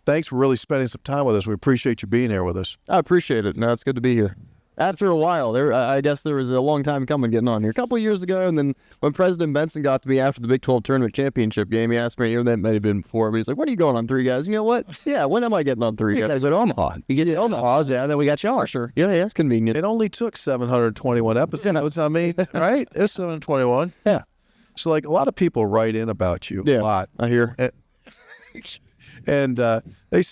Speaker 1: Thanks for really spending some time with us. We appreciate you being here with us.
Speaker 6: I appreciate it. No, it's good to be here. After a while, I guess there was a long time coming getting on here. A couple of years ago, and then when President Benson got to me after the Big 12 Tournament Championship game, he asked me, that may have been before, but he's like, when are you going on 3 Guys? You know what? Yeah, when am I getting on 3
Speaker 3: You
Speaker 6: Guys?
Speaker 3: guys at Omaha. You get to Omaha, yeah, then we got you on.
Speaker 6: Sure. Yeah, it's convenient.
Speaker 1: It only took 721 episodes. I mean, right? It's 721.
Speaker 3: Yeah.
Speaker 1: So, like, a lot of people write in about you a lot.
Speaker 6: I hear.
Speaker 1: And they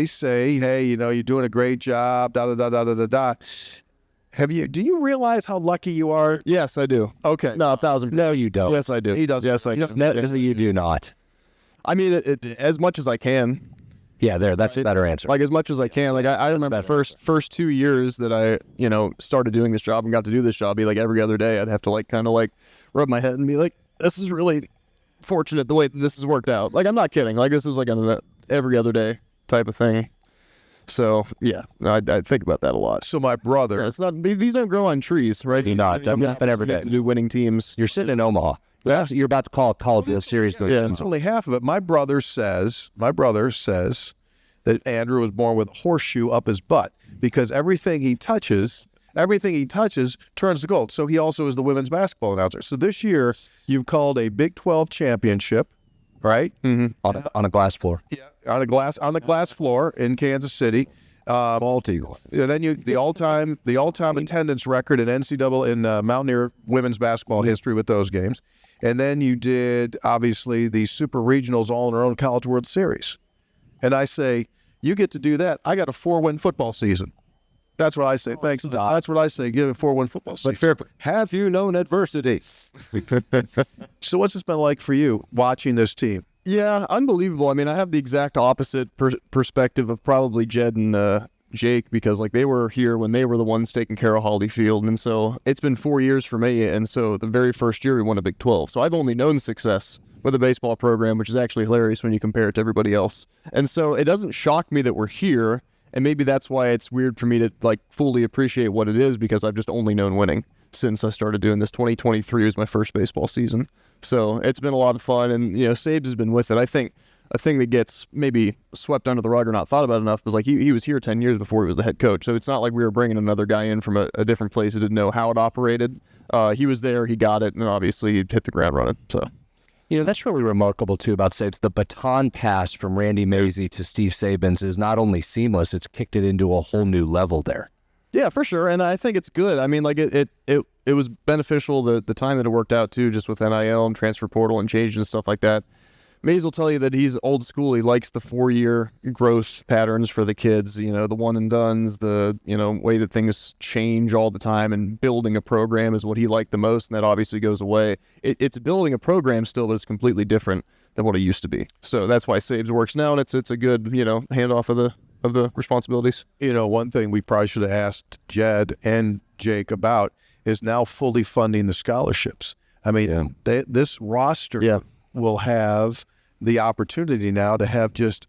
Speaker 1: say, hey, you're doing a great job, da-da-da-da-da-da. Do you realize how lucky you are?
Speaker 6: Yes, I do.
Speaker 1: Okay.
Speaker 6: No, 1,000%.
Speaker 3: No, you don't.
Speaker 6: Yes, I do.
Speaker 1: He does.
Speaker 6: Yes, I do.
Speaker 3: No, you do not.
Speaker 6: I mean, as much as I can.
Speaker 3: Yeah, that's a better answer.
Speaker 6: Like, as much as I can. Like, I remember the first 2 years that I, started doing this job and got to do this job, be like every other day, I'd have to, kind of rub my head and be like, this is really fortunate the way that this has worked out. Like, I'm not kidding. Like, this is like an every other day type of thing. So, yeah, I think about that a lot.
Speaker 1: So my brother,
Speaker 6: Yeah, it's not, these don't grow on trees, right?
Speaker 3: You're not.
Speaker 6: I'm
Speaker 3: But every day.
Speaker 6: to do winning teams.
Speaker 3: You're sitting in Omaha. You're about to call it a series.
Speaker 1: it's only half of it. My brother says that Andrew was born with a horseshoe up his butt because everything he touches turns to gold. So he also is the women's basketball announcer. So this year you've called a Big 12 championship, right?
Speaker 3: on a glass floor.
Speaker 1: Yeah, on the glass floor in Kansas City.
Speaker 2: Faulty.
Speaker 1: Then the all-time attendance record in NCAA in Mountaineer women's basketball history with those games. And then you did, obviously, the Super Regionals all in our own College World Series. And I say, you get to do that. I got a 4-win football season. That's what I say. Thanks. That's what I say. Give it a 4-win football season.
Speaker 2: But fair. Have you known adversity?
Speaker 1: So what's this been like for you watching this team?
Speaker 6: Yeah, unbelievable. I mean, I have the exact opposite perspective of probably Jed and Jake because like they were here when they were the ones taking care of Holly Field, and so it's been 4 years for me. And so the very first year we won a Big 12, so I've only known success with a baseball program, which is actually hilarious when you compare it to everybody else. And so it doesn't shock me that we're here, and maybe that's why it's weird for me to like fully appreciate what it is, because I've just only known winning since I started doing this. 2023 was my first baseball season, so it's been a lot of fun. And Sabes has been with it. I think a thing that gets maybe swept under the rug or not thought about enough was like he was here 10 years before he was the head coach, so it's not like we were bringing another guy in from a different place that didn't know how it operated. He was there, he got it, and obviously he hit the ground running. So
Speaker 3: that's really remarkable, too, about Sabes. The baton pass from Randy Mazey to Steve Sabins is not only seamless, it's kicked it into a whole new level there.
Speaker 6: Yeah, for sure, and I think it's good. I mean, like, it was beneficial the time that it worked out, too, just with NIL and transfer portal and change and stuff like that. Mays will tell you that he's old school. He likes the 4-year growth patterns for the kids, the one and dones, the, way that things change all the time, and building a program is what he liked the most, and that obviously goes away. It's building a program still, but it's completely different than what it used to be. So that's why Sabes works now, and it's a good, handoff of the responsibilities.
Speaker 1: One thing we probably should have asked Jed and Jake about is now fully funding the scholarships. I mean, this roster will have the opportunity now to have just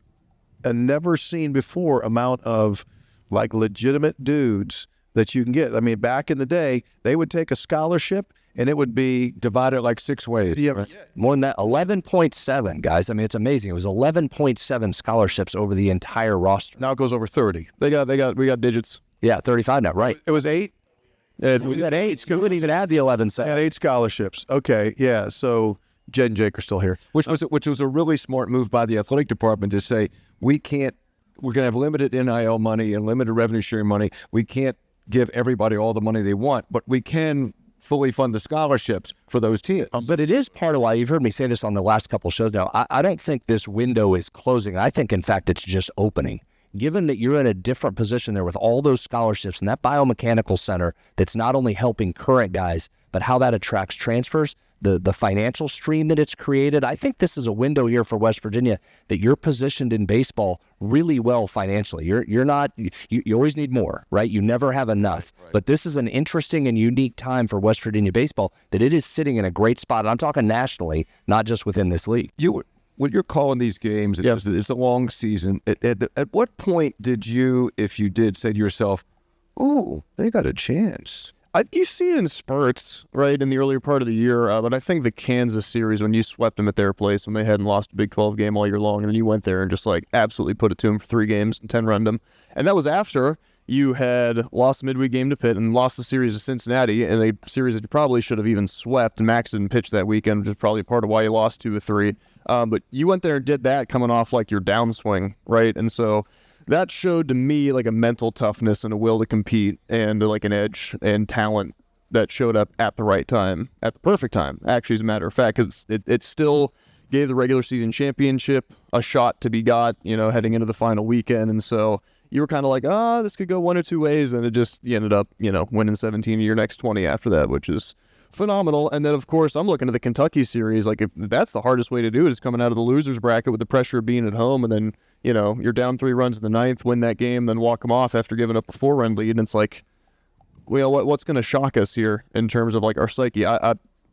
Speaker 1: a never seen before amount of like legitimate dudes that you can get. I mean, back in the day, they would take a scholarship and it would be
Speaker 2: divided like 6 ways.
Speaker 1: Yeah,
Speaker 2: right?
Speaker 3: More than that, 11.7, guys. I mean, it's amazing. It was 11.7 scholarships over the entire roster.
Speaker 1: now it goes over 30.
Speaker 6: We got digits.
Speaker 3: Yeah, 35 now, right.
Speaker 1: It was 8.
Speaker 3: We got 8. We wouldn't even add the 11
Speaker 1: Had
Speaker 3: set.
Speaker 1: 8 scholarships. Okay, yeah. So Jed and Jake are still here.
Speaker 2: Which was a really smart move by the athletic department to say, we're going to have limited NIL money and limited revenue sharing money. We can't give everybody all the money they want, but we can fully fund the scholarships for those teams.
Speaker 3: But it is part of why you've heard me say this on the last couple shows now. I don't think this window is closing. I think, in fact, it's just opening. Given that you're in a different position there with all those scholarships and that biomechanical center that's not only helping current guys, but how that attracts transfers, the financial stream that it's created, I think this is a window here for West Virginia that you're positioned in baseball really well financially. You're not, you always need more, right? You never have enough. Right. But this is an interesting and unique time for West Virginia baseball that it is sitting in a great spot. I'm talking nationally, not just within this league.
Speaker 2: When you're calling these games, it's a long season. At what point did you, if you did, say to yourself, "Ooh, they got a chance"?
Speaker 6: You see it in spurts, right, in the earlier part of the year, but I think the Kansas series, when you swept them at their place, when they hadn't lost a Big 12 game all year long, and then you went there and just, like, absolutely put it to them for 3 games and 10-runned them. And that was after you had lost the midweek game to Pitt and lost the series to Cincinnati, and a series that you probably should have even swept, and Max didn't pitch that weekend, which is probably part of why you lost 2 of 3. But you went there and did that coming off, like, your downswing, right? And so that showed to me like a mental toughness and a will to compete and like an edge and talent that showed up at the right time, at the perfect time, actually, as a matter of fact, because it still gave the regular season championship a shot to be got, heading into the final weekend. And so you were kind of like, this could go one or two ways. And you ended up, winning 17 of your next 20 after that, which is phenomenal. And then, of course, I'm looking at the Kentucky series. Like, if that's the hardest way to do it, is coming out of the losers bracket with the pressure of being at home, and then you're down 3 runs in the 9th, win that game, then walk them off after giving up a 4-run lead. And it's like, what's going to shock us here in terms of like our psyche?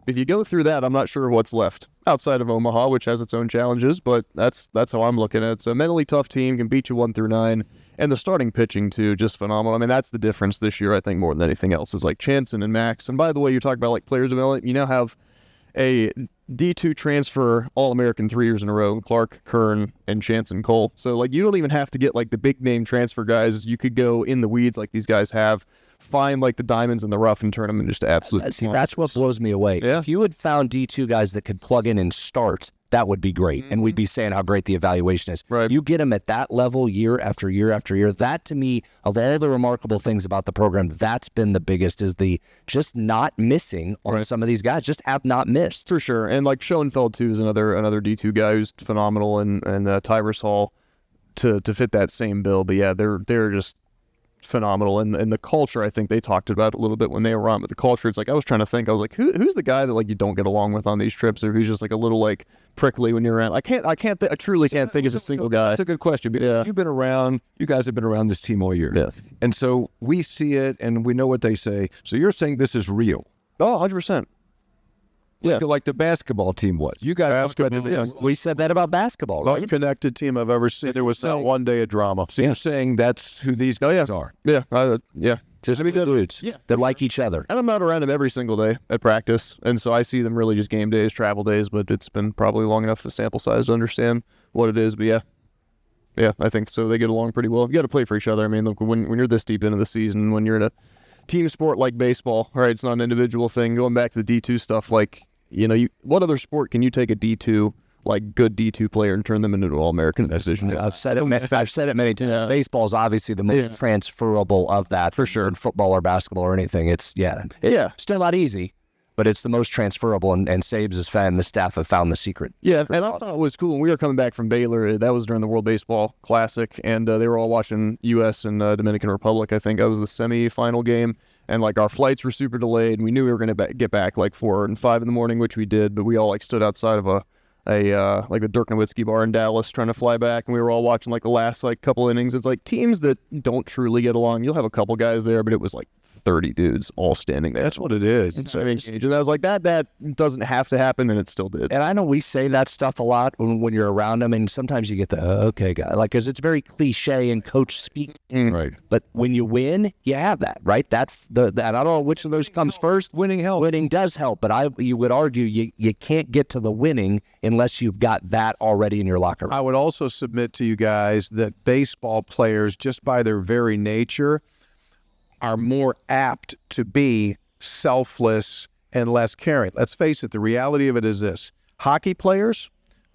Speaker 6: If you go through that, I'm not sure what's left outside of Omaha, which has its own challenges, but that's how I'm looking at it. So a mentally tough team can beat you 1 through 9. And the starting pitching, too, just phenomenal. I mean, that's the difference this year, I think, more than anything else, is like Chanson and Max. And by the way, you're talking about like players development. You now have a D2 transfer All-American 3 years in a row, Clark, Kern, and Chanson Cole. So, like, you don't even have to get like the big-name transfer guys. You could go in the weeds like these guys have, find like the diamonds in the rough and turn them into just absolute.
Speaker 3: See, that's what blows me away.
Speaker 6: Yeah.
Speaker 3: If you had found D2 guys that could plug in and start, that would be great. And we'd be saying how great the evaluation is.
Speaker 6: Right.
Speaker 3: You get them at that level year after year after year. That, to me, of all the remarkable things about the program, that's been the biggest, is the just not missing on some of these guys. Just have not missed.
Speaker 6: For sure. And like Schoenfeld, too, is another D2 guy who's phenomenal, and Tyrus Hall to fit that same bill. But yeah, they're just phenomenal. And the culture, I think they talked about it a little bit when they were on, but the culture, it's like, I was trying to think, I was like, who's the guy that like you don't get along with on these trips, or who's just like a little like prickly when you're around? I truly can't think of a single guy.
Speaker 2: That's a good question. Because you've been around, you guys have been around this team all year.
Speaker 6: Yeah.
Speaker 2: And so we see it and we know what they say. So you're saying this is real.
Speaker 6: Oh, 100%. Yeah.
Speaker 2: Like the basketball team was. You guys,
Speaker 3: We said that about basketball, right?
Speaker 1: Most connected team I've ever seen. There was not one day of drama.
Speaker 2: so you're saying that's who these guys are.
Speaker 6: Yeah. Yeah.
Speaker 3: Just good dudes that like each other.
Speaker 6: And I'm out around them every single day at practice, and so I see them really just game days, travel days, but it's been probably long enough the sample size to understand what it is. But yeah, I think so. They get along pretty well. You got to play for each other. I mean, look, when you're this deep into the season, when you're in a team sport like baseball, right? It's not an individual thing. Going back to the D2 stuff, like, what other sport can you take a D2, like good D2 player, and turn them into an All-American decision?
Speaker 3: I've said it many times. Baseball is obviously the most transferable of that, for sure. In football or basketball or anything, it's still not easy, but it's the most transferable. And Sabes' and the staff have found the secret.
Speaker 6: Yeah, and I thought it was cool when we were coming back from Baylor. That was during the World Baseball Classic, and they were all watching U.S. and Dominican Republic. I think that was the semifinal game. And like our flights were super delayed, and we knew we were going to get back like 4 and 5 in the morning, which we did. But we all like stood outside of like the Dirk Nowitzki bar in Dallas trying to fly back, and we were all watching like the last like couple innings. It's like teams that don't truly get along. You'll have a couple guys there, but it was like 30 dudes all standing there.
Speaker 1: That's what it is.
Speaker 6: And I was like, that doesn't have to happen, and it still did.
Speaker 3: And I know we say that stuff a lot when you're around them, and sometimes you get the okay guy, like, because it's very cliche and coach speak.
Speaker 2: Right.
Speaker 3: But when you win, you have that, right? That's that I don't know which of those comes first.
Speaker 2: Winning helps.
Speaker 3: Winning does help, but you would argue you can't get to the winning unless you've got that already in your locker room.
Speaker 1: I would also submit to you guys that baseball players, just by their very nature, are more apt to be selfless and less caring. Let's face it, the reality of it is this. Hockey players,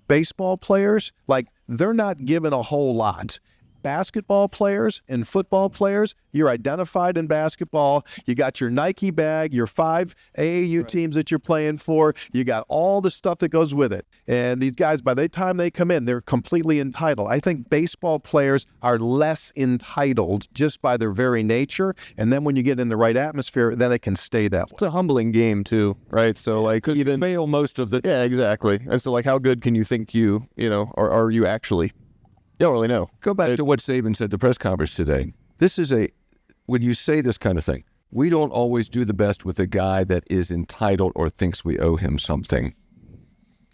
Speaker 1: baseball players, like, they're not given a whole lot. Basketball players and football players, you're identified in basketball. You got your Nike bag, your 5 AAU teams that you're playing for. You got all the stuff that goes with it. And these guys, by the time they come in, they're completely entitled. I think baseball players are less entitled just by their very nature. And then when you get in the right atmosphere, then it can stay that way.
Speaker 6: It's a humbling game too, right? So like,
Speaker 2: You fail most of the.
Speaker 6: yeah, exactly. And so like, how good can you think are you actually? You don't really know.
Speaker 2: Go back to what Saban said at the press conference today. This is when you say this kind of thing, we don't always do the best with a guy that is entitled or thinks we owe him something.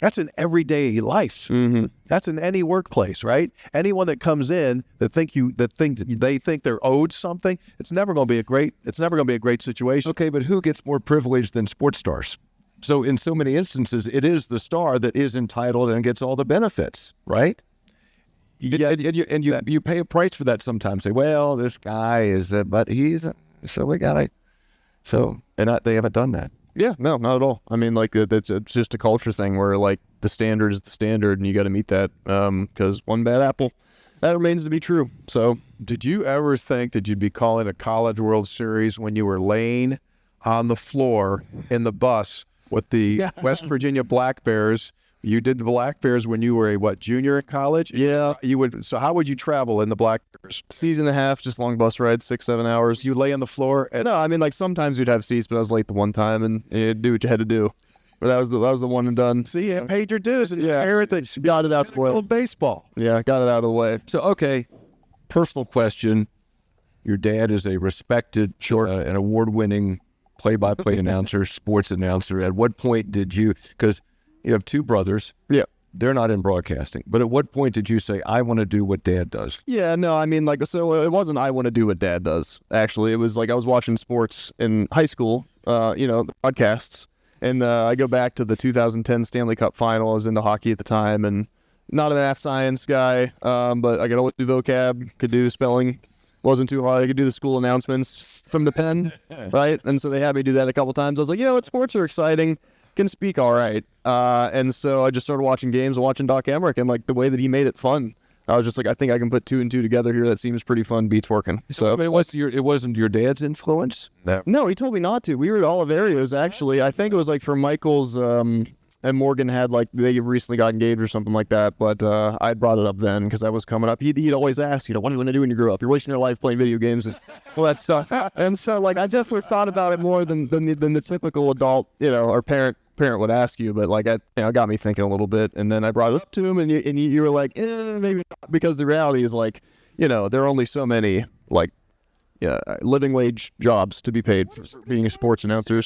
Speaker 1: That's in everyday life.
Speaker 6: Mm-hmm.
Speaker 1: That's in any workplace, right? Anyone that comes in that they think they're owed something, it's never going to be a great situation.
Speaker 2: Okay, but who gets more privileged than sports stars? So in so many instances, it is the star that is entitled and gets all the benefits, right?
Speaker 1: Yeah,
Speaker 2: And you pay a price for that sometimes. Say, well, this guy is, but he's, so we got to, so, and they haven't done that.
Speaker 6: Yeah, no, not at all. I mean, like, it's just a culture thing where, like, the standard is the standard, and you got to meet that, because one bad apple, that remains to be true. So,
Speaker 1: did you ever think that you'd be calling a College World Series when you were laying on the floor in the bus with the West Virginia Black Bears? You did the Black Bears when you were a junior in college?
Speaker 6: Yeah.
Speaker 1: So how would you travel in the Black Bears?
Speaker 6: season and a half, just long bus rides, 6-7 hours.
Speaker 1: You lay on the floor?
Speaker 6: No, I mean, like, sometimes you'd have seats, but I was late the one time, and you'd do what you had to do. But that was the one and done.
Speaker 1: See, you paid your dues and everything.
Speaker 6: Got it out spoiled.
Speaker 1: Baseball.
Speaker 6: Yeah, got it out of the way.
Speaker 2: So, okay, personal question. Your dad is a respected, an award-winning play-by-play announcer, sports announcer. At what point did you, because you have 2 brothers.
Speaker 6: Yeah.
Speaker 2: They're not in broadcasting. But at what point did you say, I want to do what Dad does?
Speaker 6: Yeah, no, I mean, like, so it wasn't I want to do what Dad does, actually. It was like I was watching sports in high school, the podcasts, and I go back to the 2010 Stanley Cup Final. I was into hockey at the time, and not a math science guy, but I could always do vocab, could do spelling. Wasn't too hard. I could do the school announcements from the pen, right? And so they had me do that a couple times. I was like, sports are exciting. Can speak all right. And so I just started watching games and watching Doc Emmerich, and like the way that he made it fun. I was just like, I think I can put 2 and 2 together here. That seems pretty fun. Beats working. So
Speaker 2: But it wasn't your dad's influence?
Speaker 6: no, he told me not to. We were at Oliverios, actually. I think it was like for Michael's and Morgan had like they recently got engaged or something like that. But I brought it up then because that was coming up. He'd always ask, what do you want to do when you grow up? You're wasting your life playing video games and all that stuff. And so like I definitely thought about it more than the typical adult, or parent would ask you. But like got me thinking a little bit. And then I brought it up to him, and you were like, maybe not, because the reality is like, there are only so many like living wage jobs to be paid for being a sports announcer.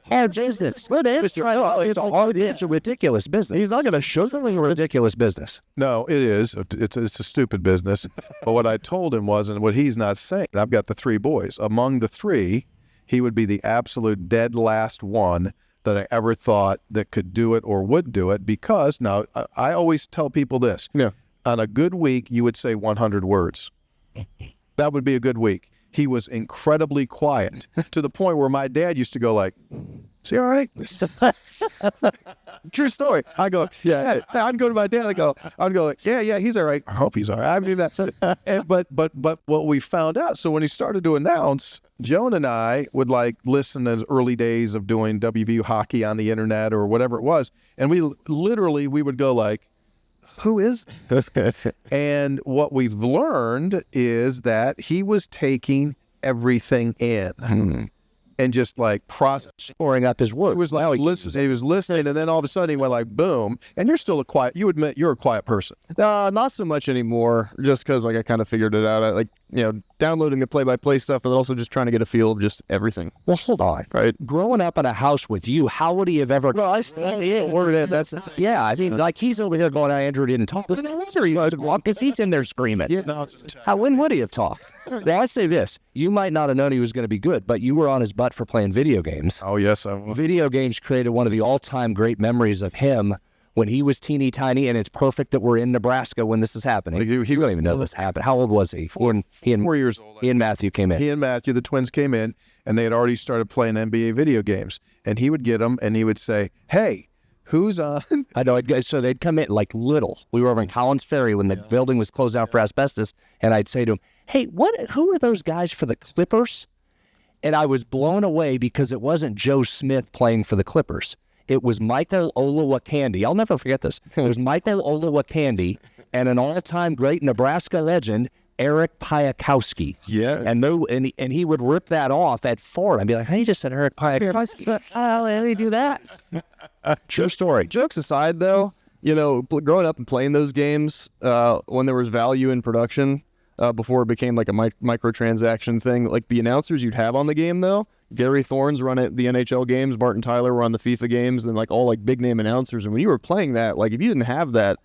Speaker 3: Hard business. It's a ridiculous business. He's not going to show something a ridiculous business.
Speaker 1: No, it is. It's a stupid business. But what I told him was, and what he's not saying, I've got the 3 boys. Among the 3, he would be the absolute dead last one that I ever thought that could do it or would do it, because now I always tell people this.
Speaker 6: Yeah.
Speaker 1: On a good week, you would say 100 words. That would be a good week. He was incredibly quiet to the point where my dad used to go like, "Is he all right?" True story. I go, yeah. I'd go to my dad. I'd go, like, yeah, he's all right. I hope he's all right. I mean, that's it. But what we found out, so when he started to announce, Joan and I would like listen to the early days of doing WVU hockey on the internet or whatever it was, and we would go like, who is that? And what we've learned is that he was taking everything in and just like
Speaker 3: Scoring up his work.
Speaker 1: He was like, he was listening, and then all of a sudden he went like, boom. And you're still you admit you're a quiet person.
Speaker 6: Not so much anymore, just because like I kind of figured it out. I, like, downloading the play-by-play stuff, but also just trying to get a feel of just everything.
Speaker 3: Well, hold on.
Speaker 6: Right?
Speaker 3: Growing up in a house with you, how would he have ever...
Speaker 6: Well, I
Speaker 3: yeah, I mean, like he's over here going, Andrew didn't talk. Because he's in there screaming.
Speaker 1: Yeah, no,
Speaker 3: When would he have talked? Now, I say this. You might not have known he was going to be good, but you were on his butt for playing video games.
Speaker 1: Oh, yes, I was.
Speaker 3: Video games created one of the all-time great memories of him when he was teeny tiny, and it's perfect that we're in Nebraska when this is happening. He don't even know this happened. How old was he? 4
Speaker 1: years old.
Speaker 3: He and Matthew came in.
Speaker 1: He and Matthew, the twins, came in, and they had already started playing NBA video games. And he would get them, and he would say, "Hey, who's on?"
Speaker 3: I know. So they'd come in like little. We were over in Collins Ferry when the building was closed out for asbestos, and I'd say to him, "Hey, who are those guys for the Clippers?" And I was blown away because it wasn't Joe Smith playing for the Clippers. It was Michael Olowokandi. I'll never forget this. It was Michael Olowokandi and an all-time great Nebraska legend, Eric Piakowski.
Speaker 1: Yeah.
Speaker 3: And he would rip that off at 4. I'd be like, "Hey, you just said Eric Piakowski. How did he do that?" True story.
Speaker 6: Jokes aside, though, growing up and playing those games, when there was value in production, before it became like a microtransaction thing, like the announcers you'd have on the game, though, Gary Thorne's run at the NHL games, Martin Tyler were on the FIFA games, and like all like big name announcers. And when you were playing that, like if you didn't have that,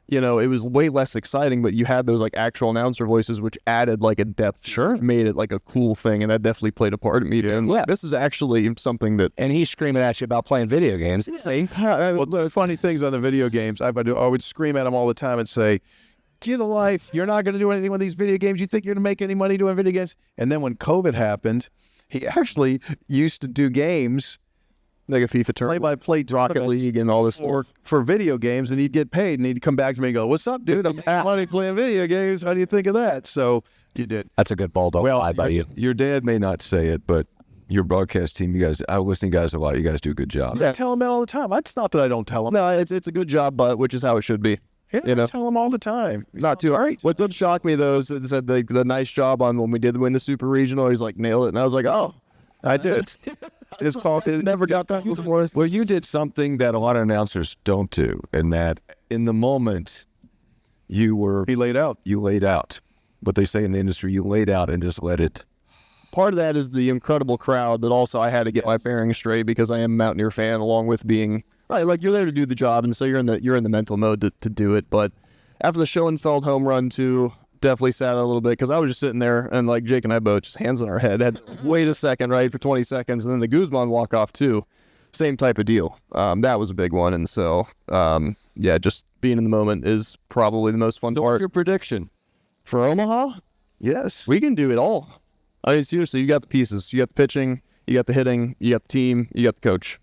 Speaker 6: it was way less exciting, but you had those like actual announcer voices, which added like a depth, made it like a cool thing, and that definitely played a part in me. And this is actually something that...
Speaker 3: And he's screaming at you about playing video games.
Speaker 1: Well, the funny things on the video games, I would scream at him all the time and say, "Get a life. You're not going to do anything with these video games. You think you're going to make any money doing video games?" And then when COVID happened, he actually used to do games
Speaker 6: like a FIFA tournament,
Speaker 1: play-by-play
Speaker 6: Rocket League and all this
Speaker 1: for video games, and he'd get paid, and he'd come back to me and go, "What's up, dude? I'm making money playing video games. How do you think of that?" So you did.
Speaker 3: That's a good ball dog by you.
Speaker 2: Your dad may not say it, but your broadcast team, you guys, I listen to you guys a lot. You guys do a good job.
Speaker 1: I tell him that all the time. It's not that I don't tell him.
Speaker 6: No, it's a good job, but which is how it should be.
Speaker 1: Yeah, I tell him all the time.
Speaker 6: Not too hard. What did shock me, though, is it said the nice job on when we did win the Super Regional. He's like, nailed it. And I was like, oh.
Speaker 1: I did. It's called.
Speaker 6: Never got that before.
Speaker 2: Well, you did something that a lot of announcers don't do, and that in the moment
Speaker 1: He laid out.
Speaker 2: You laid out. What they say in the industry, you laid out and just let it.
Speaker 6: Part of that is the incredible crowd, but also I had to get my bearings straight because I am a Mountaineer fan, along with being like you're there to do the job, and so you're in the mental mode to do it. But after the Schoenfeld home run too, definitely sat a little bit because I was just sitting there and like Jake and I both just hands on our head, had wait a second, right, for 20 seconds, and then the Guzman walk off too, same type of deal. That was a big one, and so just being in the moment is probably the most fun
Speaker 2: So
Speaker 6: part.
Speaker 2: what's your prediction?
Speaker 6: For Omaha,
Speaker 1: Yes.
Speaker 6: we can do it all. I mean, seriously, you got the pieces, you got the pitching, you got the hitting, you got the team, you got the coach.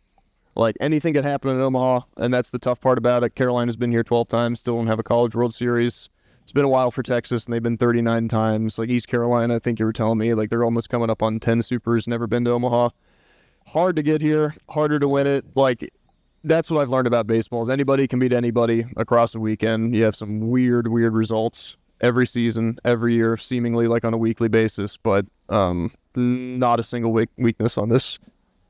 Speaker 6: Like anything could happen in Omaha, and that's the tough part about it. Carolina's been here 12 times, still don't have a College World Series. It's been a while for Texas, and they've been 39 times. Like East Carolina, I think you were telling me, like they're almost coming up on 10 Supers, never been to Omaha. Hard to get here, harder to win it. Like that's what I've learned about baseball is anybody can beat anybody across a weekend. You have some weird results every season, every year, seemingly like on a weekly basis, but not a single weakness on this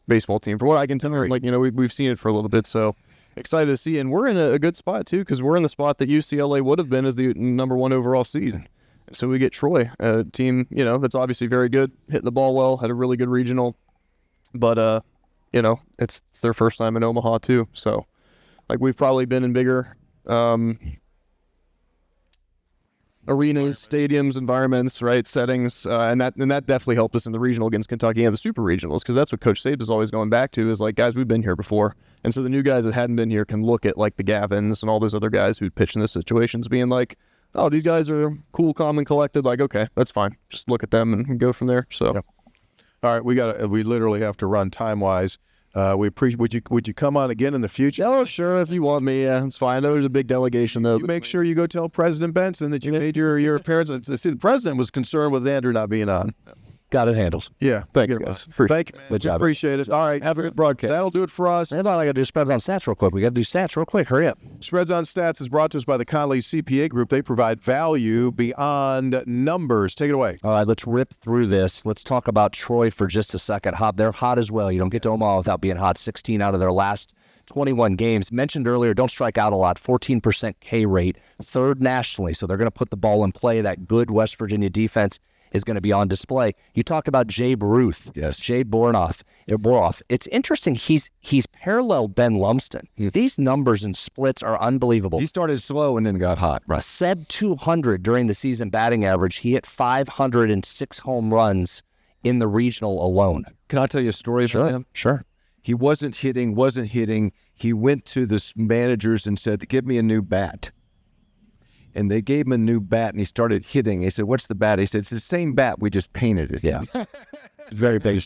Speaker 6: baseball team. For what I can tell, like, we've seen it for a little bit, so excited to see. And we're in a good spot, too, because we're in the spot that UCLA would have been as the number 1 overall seed. So we get Troy, a team, that's obviously very good, hitting the ball well, had a really good regional, but, it's their first time in Omaha, too. So, like, we've probably been in bigger arenas, stadiums, environments, right, settings, and that definitely helped us in the regional against Kentucky and the super regionals, because that's what Coach Sabe is always going back to is like, guys, we've been here before, and so the new guys that hadn't been here can look at like the Gavins and all those other guys who pitch in the situations, being like, oh, these guys are cool, calm, and collected. Like, okay, that's fine. Just look at them and go from there. So,
Speaker 1: Yep. All right, we literally have to run time wise. We appreciate. Would you come on again in the future?
Speaker 6: oh, sure, if you want me, yeah, it's fine. I know there's a big delegation though.
Speaker 1: You make sure you go tell President Benson that you made your appearance. See, the president was concerned with Andrew not being on.
Speaker 3: Got it handled.
Speaker 1: Yeah,
Speaker 6: Thanks,
Speaker 1: Get it.
Speaker 6: guys.
Speaker 1: Thank you, man.
Speaker 3: Good job.
Speaker 1: Appreciate it. All right,
Speaker 2: Have a good broadcast.
Speaker 1: that'll do it for us.
Speaker 3: Hey, I got to do spreads on stats real quick. We got to do stats real quick. Hurry up.
Speaker 1: Spreads on Stats is brought to us by the Conley CPA Group. They provide value beyond numbers. Take it away.
Speaker 3: All right, let's rip through this. Let's talk about Troy for just a second. They're hot as well. You don't get to Omaha without being hot. 16 out of their last 21 games. Mentioned earlier, don't strike out a lot. 14% K rate. 3rd nationally. So they're going to put the ball in play. That good West Virginia defense is going to be on display. You talked about Jay Baruth.
Speaker 2: Yes.
Speaker 3: Jay Boroff. It's interesting. He's paralleled Ben Lumsden. These numbers and splits are unbelievable.
Speaker 2: He started slow and then got hot. Right.
Speaker 3: Seb 200 during the season batting average. He hit 506 home runs in the regional alone.
Speaker 2: Can I tell you a story about him?
Speaker 3: Sure.
Speaker 2: He wasn't hitting. He went to the managers and said, give me a new bat. And they gave him a new bat, and he started hitting. He said, what's the bat? He said, it's the same bat. We just painted it.
Speaker 3: Yeah. Very big.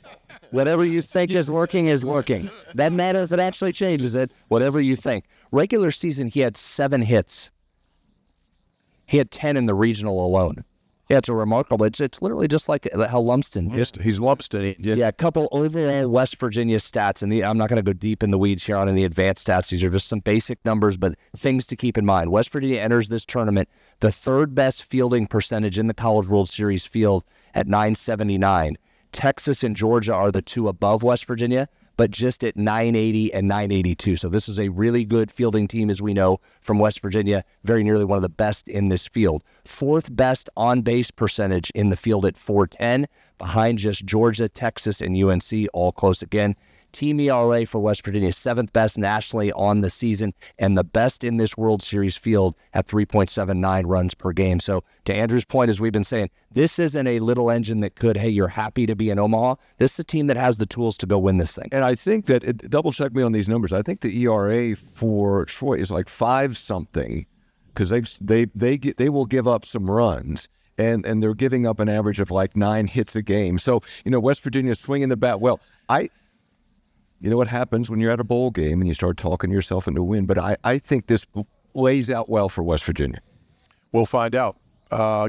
Speaker 3: Whatever you think is working is working. That matters. It actually changes it. Whatever you think. Regular season, he had 7 hits. He had 10 in the regional alone. Yeah, it's a remarkable. It's literally just like how Lumsden.
Speaker 1: He's Lumsden.
Speaker 3: Yeah, a couple overall West Virginia stats, and I'm not going to go deep in the weeds here on any advanced stats. These are just some basic numbers, but things to keep in mind. West Virginia enters this tournament the 3rd best fielding percentage in the College World Series field at .979. Texas and Georgia are the 2 above West Virginia, but just at .980 and .982. So this is a really good fielding team, as we know, from West Virginia, very nearly one of the best in this field. 4th best on-base percentage in the field at .410, behind just Georgia, Texas, and UNC, all close again. Team ERA for West Virginia, 7th best nationally on the season, and the best in this World Series field at 3.79 runs per game. So to Andrew's point, as we've been saying, this isn't a little engine that could, hey, you're happy to be in Omaha. This is a team that has the tools to go win this thing.
Speaker 2: And I think that, double check me on these numbers, I think the ERA for Troy is like 5-something, because they will give up some runs. And they're giving up an average of like 9 hits a game. So, West Virginia's swinging the bat well. You know what happens when you're at a bowl game and you start talking yourself into a win. But I think this lays out well for West Virginia.
Speaker 1: We'll find out.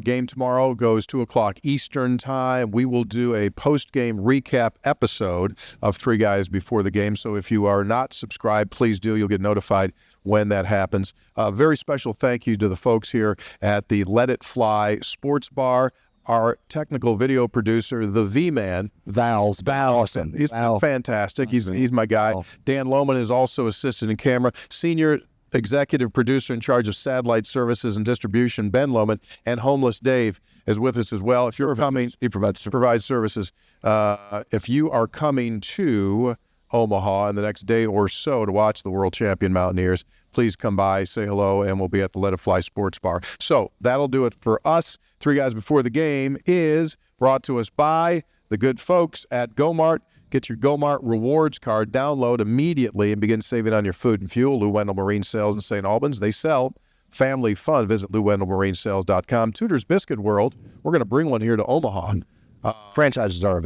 Speaker 1: Game tomorrow goes 2 o'clock Eastern time. We will do a post-game recap episode of Three Guys Before the Game. So if you are not subscribed, please do. You'll get notified when that happens. Very special thank you to the folks here at the Let It Fly Sports Bar. Our technical video producer, the V-Man,
Speaker 3: Val's awesome.
Speaker 1: He's fantastic. He's my guy. Dan Lohman is also assistant in camera. Senior executive producer in charge of satellite services and distribution, Ben Lohman, and Homeless Dave is with us as well. If you're coming, he provides services. If you are coming to Omaha in the next day or so to watch the world champion Mountaineers, please come by, say hello, and we'll be at the Let It Fly Sports Bar. So that'll do it for us. Three Guys Before the Game is brought to us by the good folks at GoMart. Get your GoMart rewards card, download immediately, and begin saving on your food and fuel. Lou Wendell Marine Sales in St. Albans. They sell family fun. Visit LouWendellMarineSales.com. Tudor's Biscuit World. We're going to bring one here to Omaha.
Speaker 3: Franchises are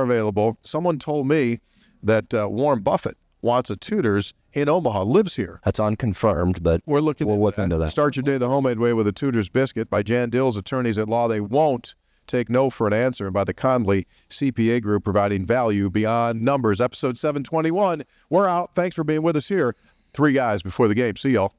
Speaker 3: available.
Speaker 1: Someone told me that Warren Buffett wants a Tudor's in Omaha, lives here.
Speaker 3: That's unconfirmed, but
Speaker 1: we'll look
Speaker 3: into that.
Speaker 1: Start your day the homemade way with a Tudor's Biscuit by Jan Dill's attorneys at law. They won't Take no for an answer, and by the Conley CPA Group, providing value beyond numbers. Episode 721. We're out. Thanks for being with us here. 3 guys before the game. See y'all.